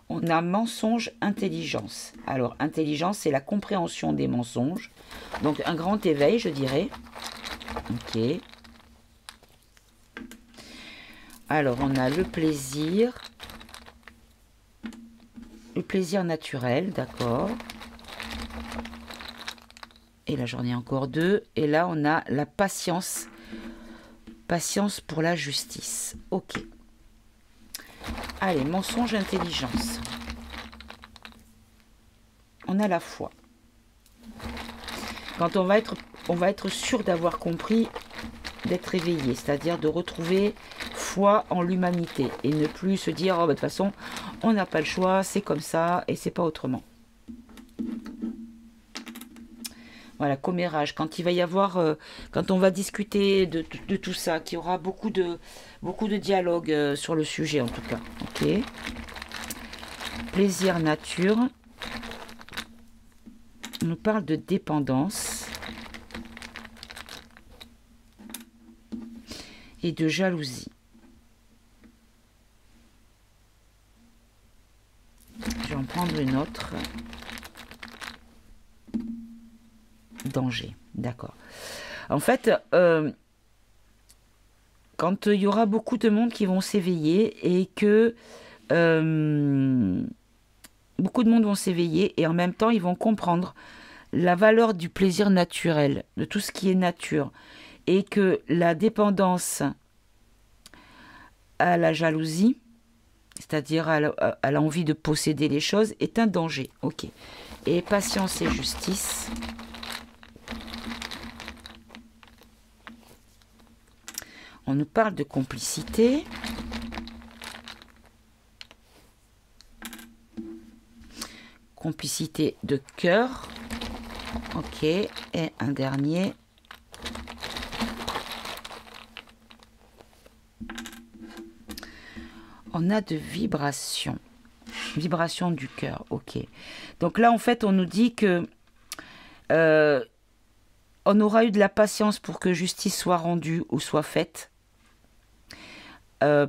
Speaker 1: On a mensonge, intelligence. Alors intelligence, c'est la compréhension des mensonges. Donc un grand éveil, je dirais. Ok. Alors on a le plaisir naturel, d'accord. Et là j'en ai encore 2. Et là on a la patience pour la justice. Ok. Allez, mensonge, intelligence. On a la foi. Quand on va être sûr d'avoir compris, d'être éveillé, c'est-à-dire de retrouver foi en l'humanité et ne plus se dire oh, de toute façon on n'a pas le choix, c'est comme ça et c'est pas autrement. Voilà, commérage, quand il va y avoir, quand on va discuter de tout ça, qu'il y aura beaucoup de dialogue sur le sujet en tout cas. Ok. Plaisir nature. On nous parle de dépendance et de jalousie. Je vais en prendre une autre. Danger, d'accord. En fait, quand il y aura beaucoup de monde qui vont s'éveiller et que beaucoup de monde vont s'éveiller et en même temps ils vont comprendre la valeur du plaisir naturel, de tout ce qui est nature, et que la dépendance à la jalousie, c'est-à-dire à l'envie de posséder les choses, est un danger. Ok. Et patience et justice. On nous parle de complicité. Complicité de cœur. Ok. Et un dernier. On a de vibration. Vibration du cœur. Ok. Donc là, en fait, on nous dit que on aura eu de la patience pour que justice soit rendue ou soit faite.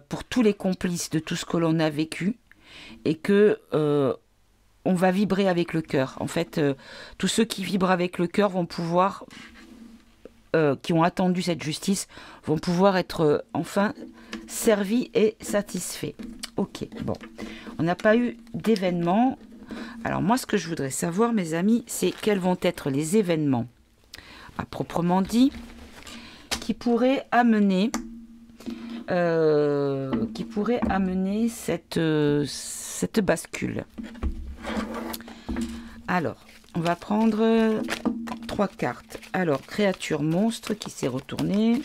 Speaker 1: Pour tous les complices de tout ce que l'on a vécu. Et que on va vibrer avec le cœur. En fait, tous ceux qui vibrent avec le cœur vont pouvoir, qui ont attendu cette justice, vont pouvoir être enfin servis et satisfaits. Ok, bon. On n'a pas eu d'événements. Alors moi, ce que je voudrais savoir, mes amis, c'est quels vont être les événements, à proprement dit, qui pourraient amener, cette bascule. Alors, on va prendre 3 cartes. Alors, créature monstre qui s'est retournée.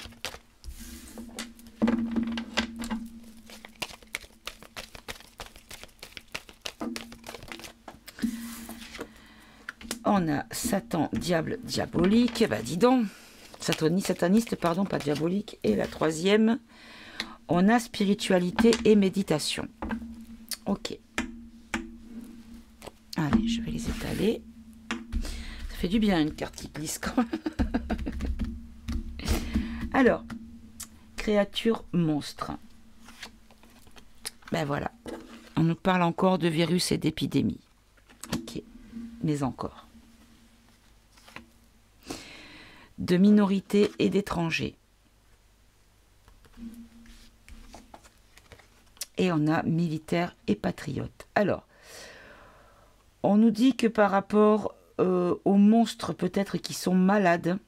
Speaker 1: On a Satan, diable, diabolique. Bah dis donc. Sataniste, pardon, pas diabolique. Et la troisième, on a spiritualité et méditation. Ok. Allez, je vais les étaler. Ça fait du bien une carte qui glisse quand même. Alors, créature monstre. Ben voilà. On nous parle encore de virus et d'épidémie. Ok. Mais encore. De minorités et d'étrangers. Et on a militaires et patriotes. Alors, on nous dit que par rapport aux monstres peut-être qui sont malades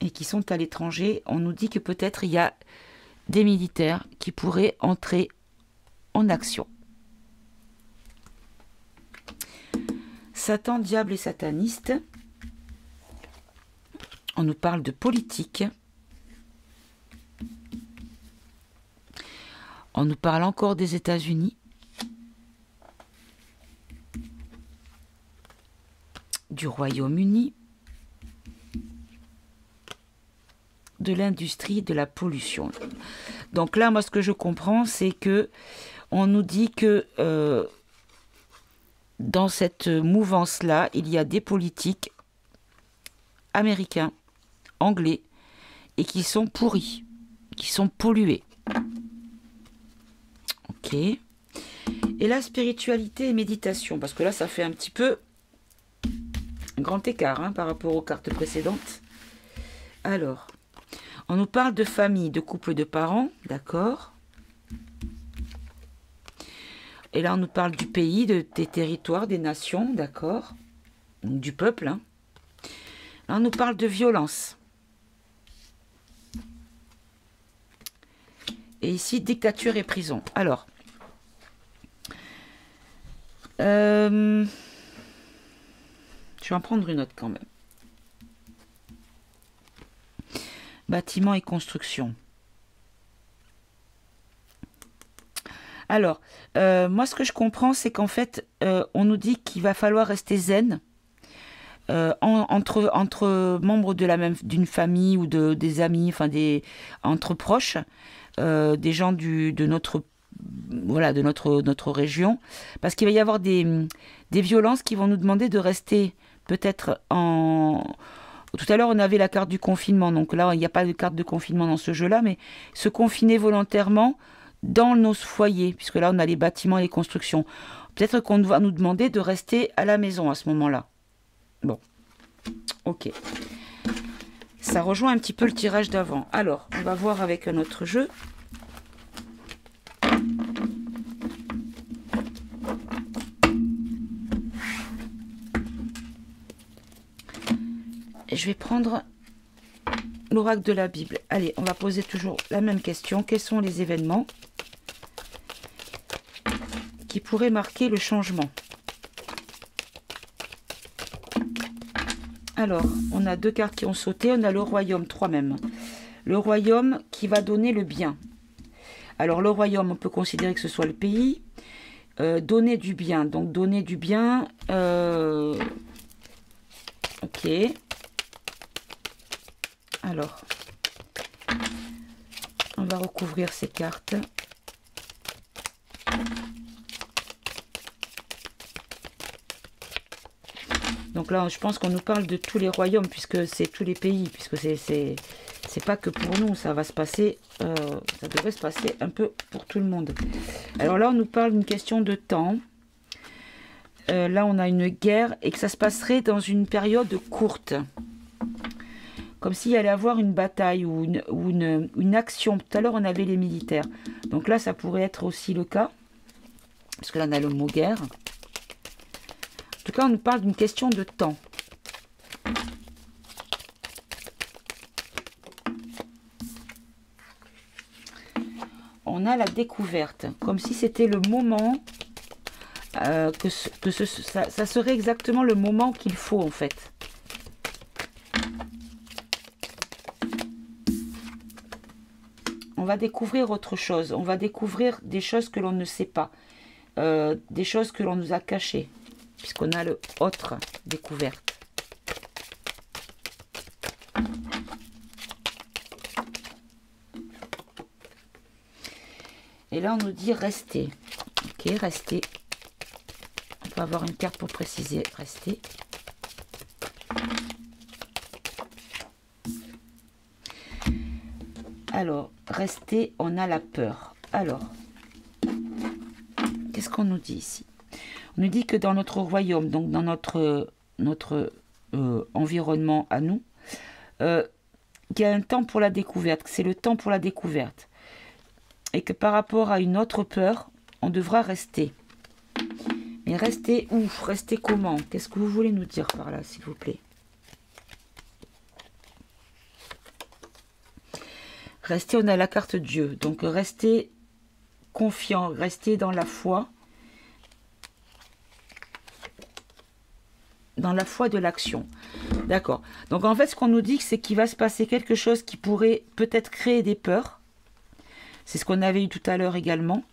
Speaker 1: et qui sont à l'étranger, on nous dit que peut-être il y a des militaires qui pourraient entrer en action. Satan, diable et sataniste. On nous parle de politique. On nous parle encore des États-Unis. Du Royaume-Uni. De l'industrie, de la pollution. Donc là, moi, ce que je comprends, c'est que on nous dit que dans cette mouvance-là, il y a des politiques américains, anglais, et qui sont pourris, qui sont pollués. Ok. Et la spiritualité et méditation, parce que là, ça fait un petit peu un grand écart par rapport aux cartes précédentes. Alors, on nous parle de famille, de couple, de parents, d'accord. Et là, on nous parle du pays, des territoires, des nations, d'accord. Du peuple. Là, on nous parle de violence. Et ici, dictature et prison. Alors, je vais en prendre une autre quand même. Bâtiment et construction. Alors, moi, ce que je comprends, c'est qu'en fait, on nous dit qu'il va falloir rester zen entre membres d'une famille ou des amis, enfin entre proches, des gens de notre région, parce qu'il va y avoir des violences qui vont nous demander de rester peut-être en... Tout à l'heure, on avait la carte du confinement, donc là, il n'y a pas de carte de confinement dans ce jeu-là, mais se confiner volontairement dans nos foyers, puisque là, on a les bâtiments et les constructions. Peut-être qu'on va nous demander de rester à la maison à ce moment-là. Bon, ok. Ça rejoint un petit peu le tirage d'avant. Alors, on va voir avec un autre jeu. Et je vais prendre l'oracle de la Bible. Allez, on va poser toujours la même question. Quels sont les événements qui pourraient marquer le changement? Alors, on a 2 cartes qui ont sauté. On a le royaume, 3 même. Le royaume qui va donner le bien. Alors, le royaume, on peut considérer que ce soit le pays. Donner du bien. Donc, donner du bien. Ok. Alors, on va recouvrir ces cartes. Donc là, je pense qu'on nous parle de tous les royaumes, puisque c'est tous les pays, puisque c'est pas que pour nous, ça va se passer, ça devrait se passer un peu pour tout le monde. Alors là, on nous parle d'une question de temps. Là, on a une guerre et que ça se passerait dans une période courte. Comme s'il y allait avoir une bataille ou une action. Tout à l'heure, on avait les militaires. Donc là, ça pourrait être aussi le cas. Parce que là, on a le mot guerre. En tout cas, on nous parle d'une question de temps. On a la découverte. Comme si c'était le moment, ça serait exactement le moment qu'il faut, en fait. On va découvrir autre chose. On va découvrir des choses que l'on ne sait pas. Des choses que l'on nous a cachées. Puisqu'on a le autre découverte. Et là, on nous dit rester. Ok, rester. On peut avoir une carte pour préciser rester. Alors, rester, on a la peur. Alors, qu'est-ce qu'on nous dit ici? On nous dit que dans notre royaume, donc dans notre environnement à nous, il y a un temps pour la découverte, c'est le temps pour la découverte. Et que par rapport à une autre peur, on devra rester. Mais rester où? Rester comment? Qu'est-ce que vous voulez nous dire par là, s'il vous plaît? Rester, on a la carte Dieu. Donc rester confiant, rester dans la foi. Dans la foi de l'action. D'accord. Donc en fait, ce qu'on nous dit, c'est qu'il va se passer quelque chose qui pourrait peut-être créer des peurs. C'est ce qu'on avait eu tout à l'heure également.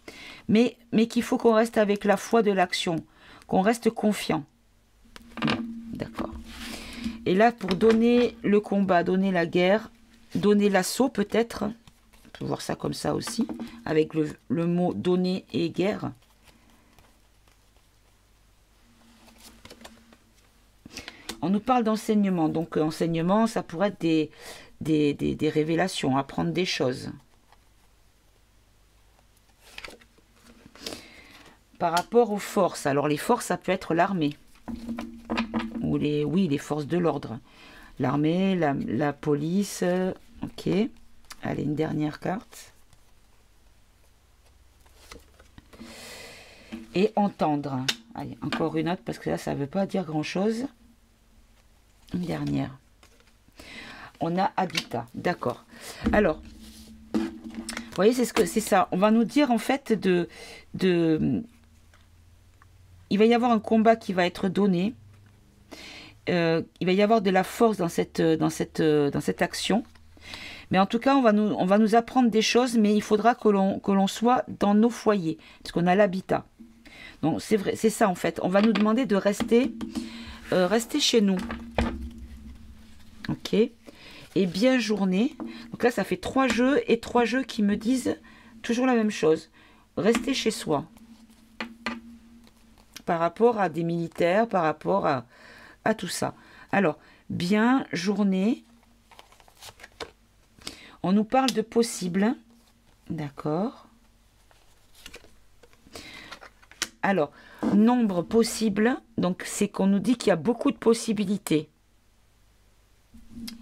Speaker 1: Mais qu'il faut qu'on reste avec la foi de l'action. Qu'on reste confiant. D'accord. Et là, pour donner le combat, donner la guerre, donner l'assaut peut-être. On peut voir ça comme ça aussi. Avec le mot donner et guerre. On nous parle d'enseignement. Donc, enseignement, ça pourrait être des révélations, apprendre des choses. Par rapport aux forces. Alors, les forces, ça peut être l'armée. Ou les forces de l'ordre. L'armée, la police. Ok. Allez, une dernière carte. Et entendre. Allez, encore une autre, parce que là, ça ne veut pas dire grand-chose. Une dernière. On a habitat. D'accord. Alors, vous voyez, c'est ça. On va nous dire, en fait, il va y avoir un combat qui va être donné. Il va y avoir de la force dans cette action. Mais en tout cas, on va nous apprendre des choses, mais il faudra que l'on soit dans nos foyers, parce qu'on a l'habitat. Donc, c'est vrai, c'est ça, en fait. On va nous demander de rester chez nous. Ok. Et bien journée. Donc là, ça fait 3 jeux et 3 jeux qui me disent toujours la même chose. Rester chez soi. Par rapport à des militaires, par rapport à tout ça. Alors, bien journée. On nous parle de possible. D'accord. Alors, nombre possible. Donc, c'est qu'on nous dit qu'il y a beaucoup de possibilités.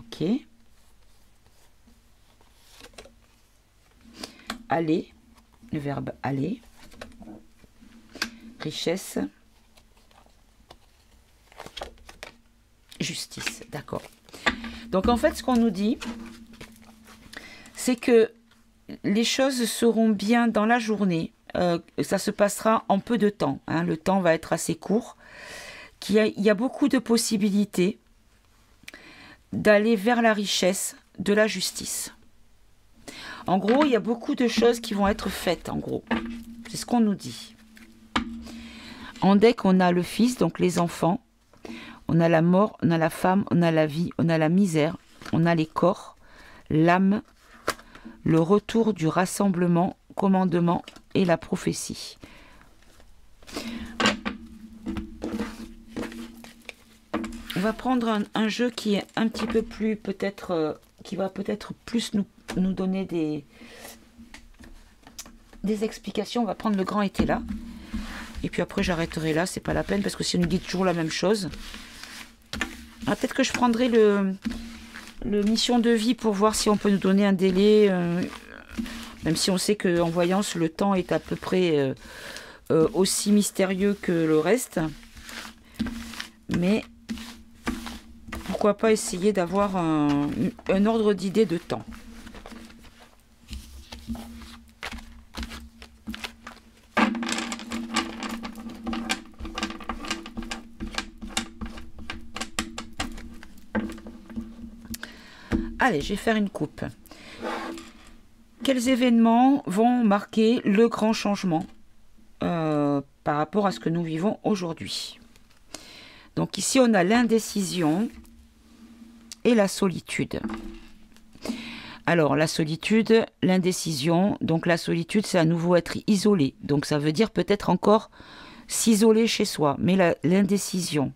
Speaker 1: Ok. Aller, le verbe aller. Richesse. Justice, d'accord. Donc en fait, ce qu'on nous dit, c'est que les choses seront bien dans la journée. Ça se passera en peu de temps, hein. Le temps va être assez court. Il y a beaucoup de possibilités d'aller vers la richesse, de la justice. En gros, il y a beaucoup de choses qui vont être faites, en gros. C'est ce qu'on nous dit. En deck, on a le fils, donc les enfants. On a la mort, on a la femme, on a la vie, on a la misère, on a les corps, l'âme, le retour du rassemblement, commandement et la prophétie. On va prendre un jeu qui est un petit peu plus, peut-être, qui va peut-être plus nous donner des explications. On va prendre le grand été là. Et puis après, j'arrêterai là. C'est pas la peine parce que si on nous dit toujours la même chose. Ah, peut-être que je prendrai le mission de vie pour voir si on peut nous donner un délai. Même si on sait qu'en voyance, le temps est à peu près aussi mystérieux que le reste. Mais pourquoi pas essayer d'avoir un ordre d'idée de temps. Allez, je vais faire une coupe. Quels événements vont marquer le grand changement par rapport à ce que nous vivons aujourd'hui? Donc ici, on a l'indécision et la solitude. Alors, la solitude, l'indécision. Donc la solitude, c'est à nouveau être isolé. Donc ça veut dire peut-être encore s'isoler chez soi. Mais l'indécision.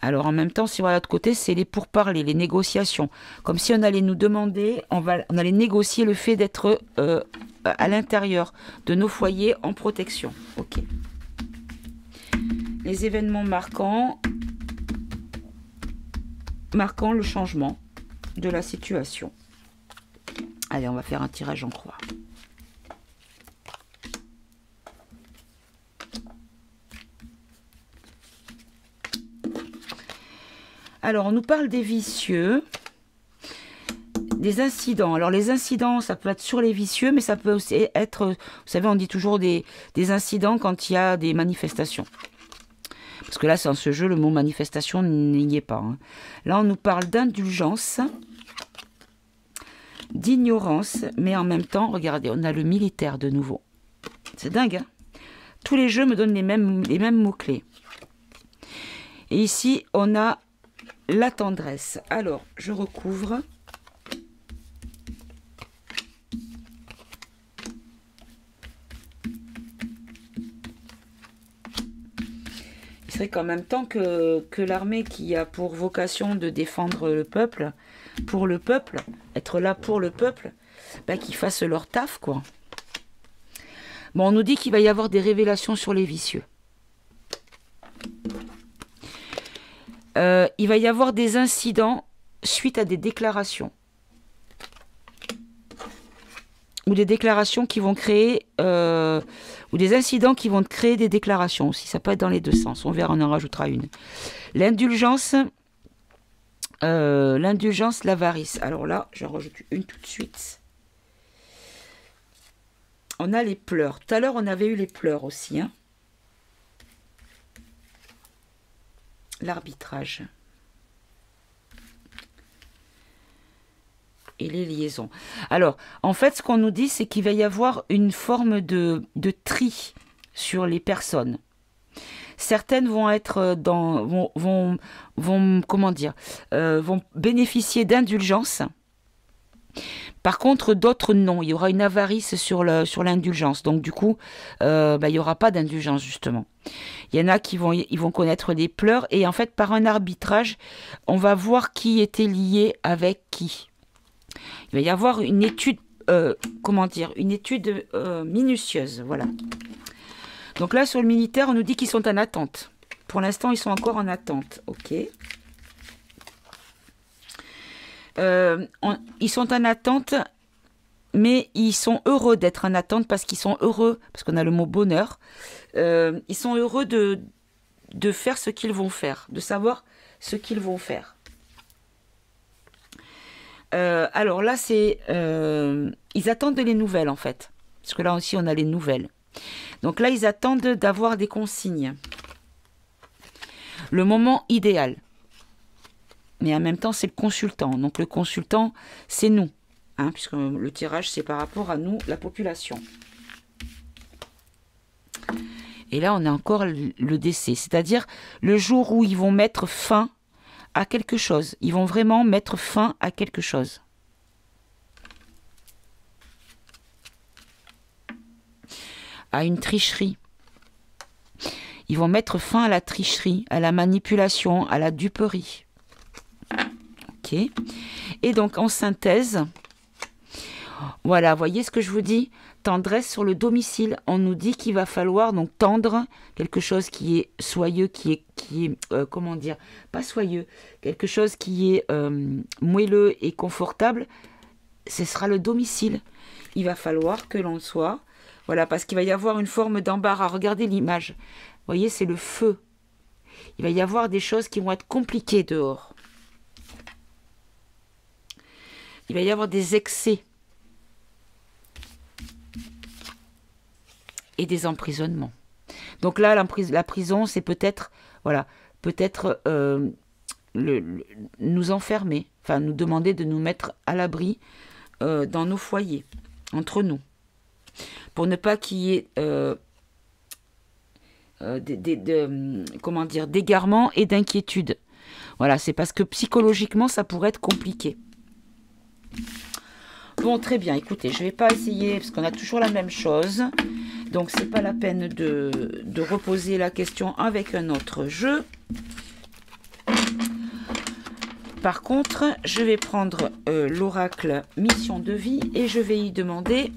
Speaker 1: Alors en même temps, si on va de l'autre côté, c'est les pourparlers, les négociations. Comme si on allait nous demander, on allait négocier le fait d'être à l'intérieur de nos foyers en protection. Ok. Les événements marquant le changement de la situation. Allez, on va faire un tirage en croix. Alors, on nous parle des vicieux, des incidents. Alors, les incidents, ça peut être sur les vicieux, mais ça peut aussi être, vous savez, on dit toujours des incidents quand il y a des manifestations. Parce que là, dans ce jeu, le mot manifestation n'y est pas. Hein. Là, on nous parle d'indulgence, d'ignorance, mais en même temps, regardez, on a le militaire de nouveau. C'est dingue, hein? Tous les jeux me donnent les mêmes mots-clés. Et ici, on a la tendresse. Alors, je recouvre. Il serait qu'en même temps que l'armée qui a pour vocation de défendre le peuple, pour le peuple, être là pour le peuple, bah, qu'ils fassent leur taf, quoi. Bon, on nous dit qu'il va y avoir des révélations sur les vicieux. Il va y avoir des incidents suite à des déclarations. Ou des déclarations qui vont créer... ou des incidents qui vont créer des déclarations aussi. Ça peut être dans les deux sens. On verra, on en rajoutera une. L'indulgence, l'avarice. Alors là, j'en rajoute une tout de suite. On a les pleurs. Tout à l'heure, on avait eu les pleurs aussi, hein. L'arbitrage et les liaisons. Alors, en fait, ce qu'on nous dit, c'est qu'il va y avoir une forme de tri sur les personnes. Certaines vont être comment dire, vont bénéficier d'indulgence. Par contre, d'autres non. Il y aura une avarice sur l'indulgence. Donc, du coup, il n'y aura pas d'indulgence, justement. Il y en a qui vont connaître des pleurs. Et en fait, par un arbitrage, on va voir qui était lié avec qui. Il va y avoir une étude, une étude minutieuse. Voilà. Donc là, sur le militaire, on nous dit qu'ils sont en attente. Pour l'instant, ils sont encore en attente. Ok. Ils sont en attente, mais ils sont heureux d'être en attente parce qu'ils sont heureux, parce qu'on a le mot bonheur. Ils sont heureux de faire ce qu'ils vont faire, de savoir ce qu'ils vont faire. Alors là, c'est... ils attendent les nouvelles, en fait. Parce que là aussi, on a les nouvelles. Donc là, ils attendent d'avoir des consignes. Le moment idéal. Mais en même temps, c'est le consultant. Donc le consultant, c'est nous. Hein, puisque le tirage, c'est par rapport à nous, la population. Et là, on a encore le décès. C'est-à-dire le jour où ils vont mettre fin à quelque chose. Ils vont vraiment mettre fin à quelque chose. À une tricherie. Ils vont mettre fin à la tricherie, à la manipulation, à la duperie. Ok. Et donc, en synthèse, voilà, voyez ce que je vous dis? Tendresse sur le domicile. On nous dit qu'il va falloir donc tendre quelque chose qui est soyeux, qui est comment dire, pas soyeux, quelque chose qui est moelleux et confortable. Ce sera le domicile. Il va falloir que l'on soit, voilà, parce qu'il va y avoir une forme d'embarras. Regardez l'image. Vous voyez, c'est le feu. Il va y avoir des choses qui vont être compliquées dehors. Il va y avoir des excès. Et des emprisonnements. Donc là, la prison, c'est peut-être, voilà, peut-être nous enfermer, enfin nous demander de nous mettre à l'abri dans nos foyers, entre nous, pour ne pas qu'il y ait comment dire, d'égarement et d'inquiétude. Voilà, c'est parce que psychologiquement, ça pourrait être compliqué. Bon, très bien, écoutez, je ne vais pas essayer, parce qu'on a toujours la même chose. Donc, c'est pas la peine de reposer la question avec un autre jeu. Par contre, je vais prendre l'oracle mission de vie et je vais y demander...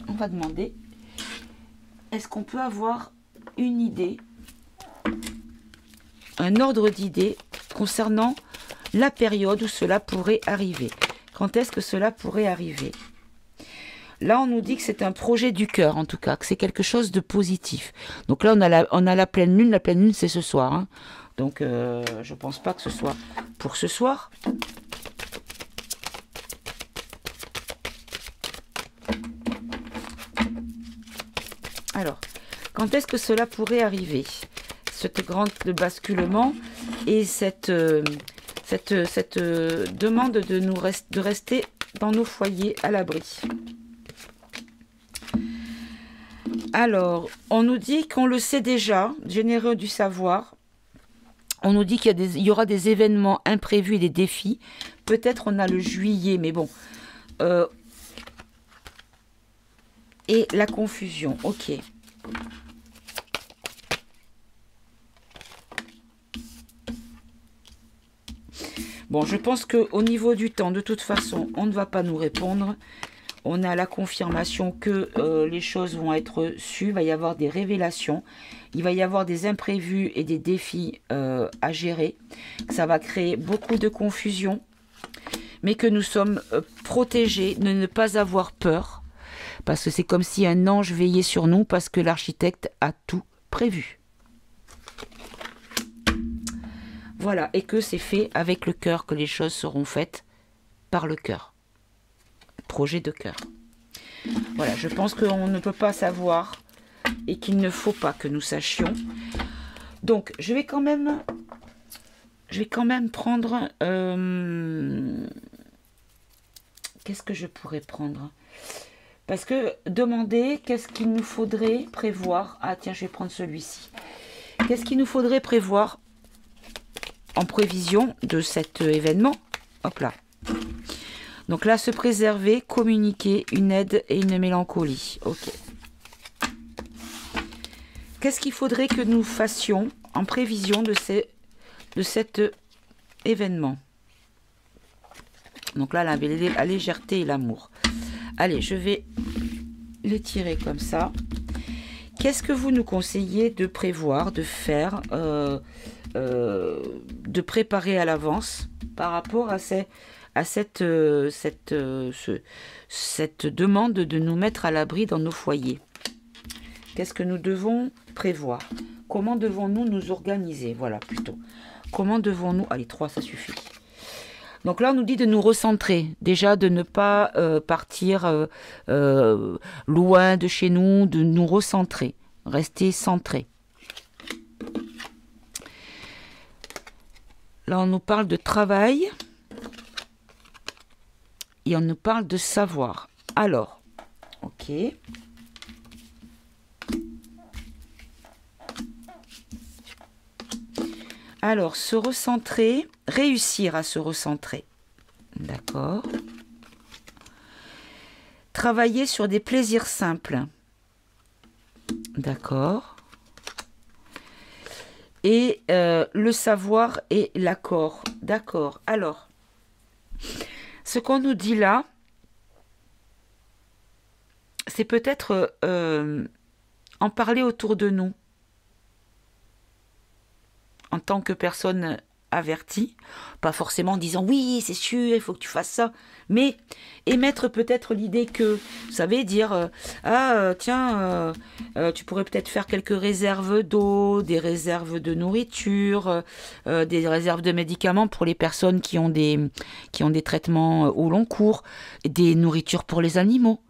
Speaker 1: On va demander, est-ce qu'on peut avoir une idée, un ordre d'idées concernant la période où cela pourrait arriver? Quand est-ce que cela pourrait arriver? Là, on nous dit que c'est un projet du cœur, en tout cas, que c'est quelque chose de positif. Donc là, on a la pleine lune. La pleine lune, c'est ce soir. Hein. Donc, je ne pense pas que ce soit pour ce soir. Alors, quand est-ce que cela pourrait arriver? Cette grande basculement et cette demande de rester dans nos foyers à l'abri. Alors, on nous dit qu'on le sait déjà, généreux du savoir. On nous dit qu'il y aura des événements imprévus et des défis. Peut-être on a le juillet, mais bon. Et la confusion, ok. Bon, je pense qu'au niveau du temps, de toute façon, on ne va pas nous répondre. On a la confirmation que les choses vont être sues, il va y avoir des révélations, il va y avoir des imprévus et des défis à gérer. Ça va créer beaucoup de confusion, mais que nous sommes protégés de ne pas avoir peur, parce que c'est comme si un ange veillait sur nous, parce que l'architecte a tout prévu. Voilà, et que c'est fait avec le cœur, que les choses seront faites par le cœur. Projet de cœur. Voilà, je pense qu'on ne peut pas savoir et qu'il ne faut pas que nous sachions. Donc, je vais quand même prendre... qu'est-ce que je pourrais prendre? Parce que demander qu'est-ce qu'il nous faudrait prévoir. Ah tiens, je vais prendre celui-ci. Qu'est-ce qu'il nous faudrait prévoir en prévision de cet événement? Hop là. Donc là, se préserver, communiquer, une aide et une mélancolie. Ok. Qu'est-ce qu'il faudrait que nous fassions en prévision de cet événement? Donc là, la légèreté et l'amour. Allez, je vais les tirer comme ça. Qu'est-ce que vous nous conseillez de prévoir, de faire, de préparer à l'avance par rapport à cette demande de nous mettre à l'abri dans nos foyers? Qu'est-ce que nous devons prévoir? Comment devons-nous nous organiser? Voilà, plutôt. Comment devons-nous... Allez, 3, ça suffit. Donc là, on nous dit de nous recentrer. Déjà, de ne pas partir loin de chez nous, de nous recentrer. Rester centré. Là, on nous parle de travail. Et on nous parle de savoir. Alors, ok. Alors, se recentrer, réussir à se recentrer. D'accord. Travailler sur des plaisirs simples. D'accord. Et le savoir et l'accord. D'accord. Alors, ce qu'on nous dit là, c'est peut-être en parler autour de nous. En tant que personne avertie, pas forcément en disant oui, c'est sûr, il faut que tu fasses ça, mais émettre peut-être l'idée que, vous savez, dire tiens, tu pourrais peut-être faire quelques réserves d'eau, des réserves de nourriture, des réserves de médicaments pour les personnes qui ont des traitements au long cours, des nourritures pour les animaux,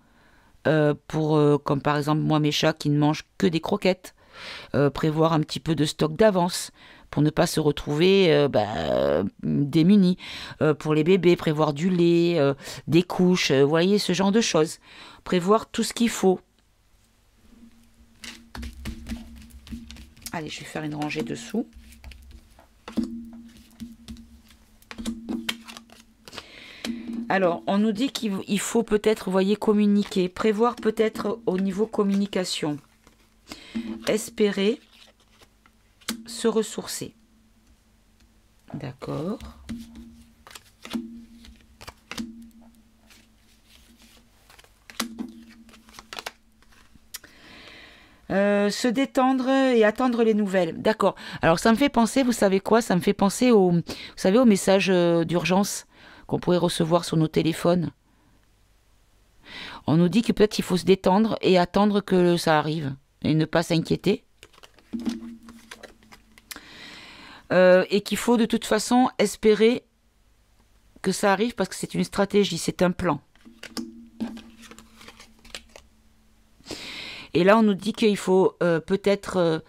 Speaker 1: comme par exemple moi mes chats qui ne mangent que des croquettes, prévoir un petit peu de stock d'avance pour ne pas se retrouver démunis. Pour les bébés, prévoir du lait, des couches, vous voyez, ce genre de choses. Prévoir tout ce qu'il faut. Allez, je vais faire une rangée dessous. Alors, on nous dit qu'il faut peut-être, vous voyez, communiquer. Prévoir peut-être au niveau communication. Espérer se ressourcer. D'accord. Se détendre et attendre les nouvelles. D'accord. Alors ça me fait penser, vous savez quoi? Ça me fait penser vous savez, aux messages d'urgence qu'on pourrait recevoir sur nos téléphones. On nous dit que peut-être il faut se détendre et attendre que ça arrive et ne pas s'inquiéter. Et qu'il faut de toute façon espérer que ça arrive parce que c'est une stratégie, c'est un plan. Et là, on nous dit qu'il faut peut-être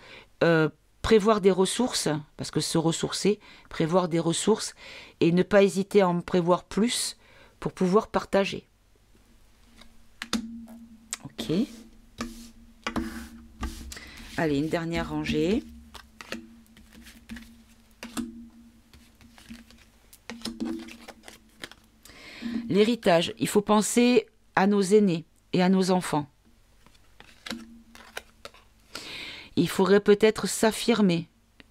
Speaker 1: prévoir des ressources, parce que se ressourcer, prévoir des ressources, et ne pas hésiter à en prévoir plus pour pouvoir partager. Ok. Allez, une dernière rangée. L'héritage, il faut penser à nos aînés et à nos enfants. Il faudrait peut-être s'affirmer,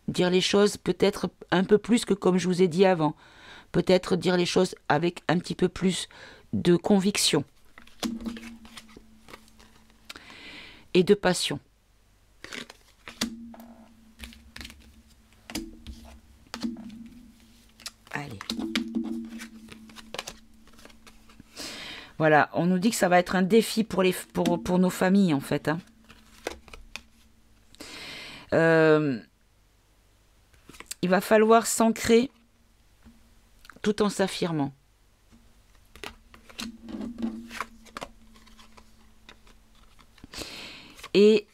Speaker 1: dire les choses peut-être un peu plus que comme je vous ai dit avant. Peut-être dire les choses avec un petit peu plus de conviction et de passion. Allez. Voilà, on nous dit que ça va être un défi pour nos familles en fait. Hein. Il va falloir s'ancrer tout en s'affirmant. Et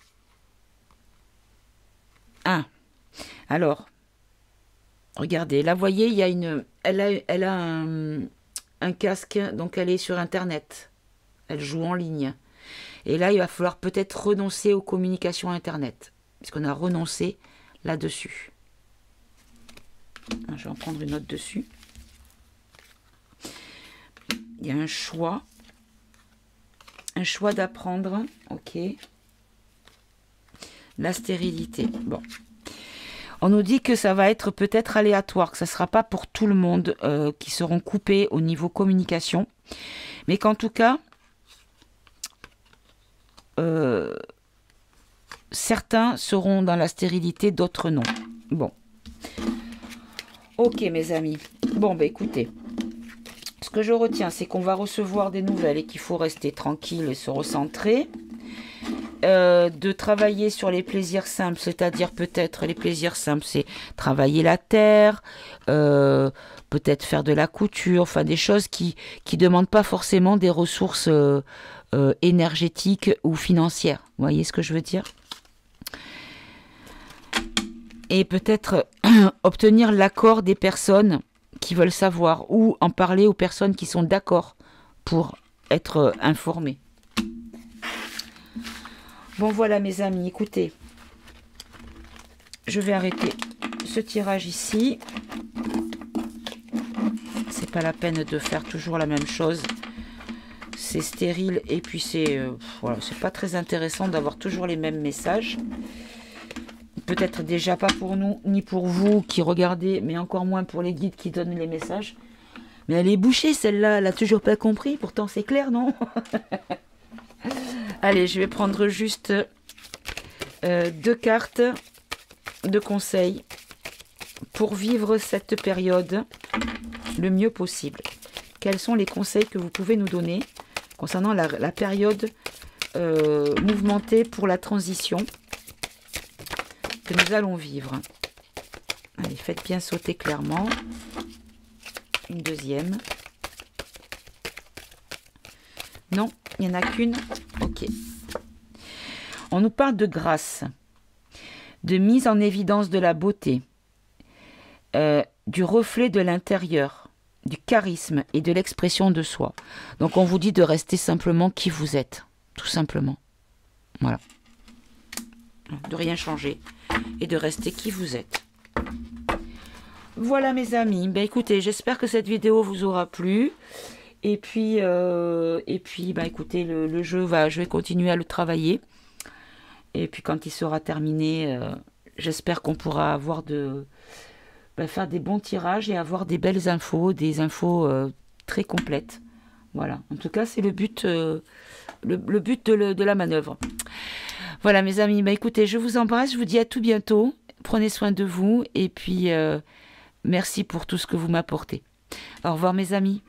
Speaker 1: alors, regardez, là, vous voyez, il y a elle a un casque, donc elle est sur Internet. Elle joue en ligne. Et là, il va falloir peut-être renoncer aux communications Internet, puisqu'on a renoncé là-dessus. Je vais en prendre une autre dessus. Il y a un choix d'apprendre, ok. La stérilité, bon. On nous dit que ça va être peut-être aléatoire, que ça ne sera pas pour tout le monde qui seront coupés au niveau communication, mais qu'en tout cas, certains seront dans la stérilité, d'autres non. Bon. Ok mes amis. Bon bah écoutez, ce que je retiens c'est qu'on va recevoir des nouvelles et qu'il faut rester tranquille et se recentrer. de travailler sur les plaisirs simples, c'est-à-dire peut-être les plaisirs simples, c'est travailler la terre, peut-être faire de la couture, enfin des choses qui demandent pas forcément des ressources énergétiques ou financières. Vous voyez ce que je veux dire? Et peut-être obtenir l'accord des personnes qui veulent savoir ou en parler aux personnes qui sont d'accord pour être informées. Bon voilà mes amis, écoutez, je vais arrêter ce tirage ici. C'est pas la peine de faire toujours la même chose. C'est stérile et puis c'est voilà, c'est pas très intéressant d'avoir toujours les mêmes messages. Peut-être déjà pas pour nous, ni pour vous qui regardez, mais encore moins pour les guides qui donnent les messages. Mais elle est bouchée celle-là, elle a toujours pas compris, pourtant c'est clair, non? Allez, je vais prendre juste 2 cartes de conseils pour vivre cette période le mieux possible. Quels sont les conseils que vous pouvez nous donner concernant la période mouvementée pour la transition que nous allons vivre? Allez, faites bien sauter clairement. Une deuxième. Non, il n'y en a qu'une. Ok. On nous parle de grâce, de mise en évidence de la beauté, du reflet de l'intérieur, du charisme et de l'expression de soi. Donc on vous dit de rester simplement qui vous êtes, tout simplement. Voilà. De rien changer et de rester qui vous êtes. Voilà mes amis, ben écoutez, j'espère que cette vidéo vous aura plu. Et puis ben écoutez, le jeu, je vais continuer à le travailler. Et puis quand il sera terminé, j'espère qu'on pourra avoir faire des bons tirages et avoir des belles infos, des infos très complètes. Voilà, en tout cas c'est le but, le but de la manœuvre. Voilà mes amis, ben écoutez, je vous embrasse, je vous dis à tout bientôt. Prenez soin de vous et puis merci pour tout ce que vous m'apportez. Au revoir mes amis.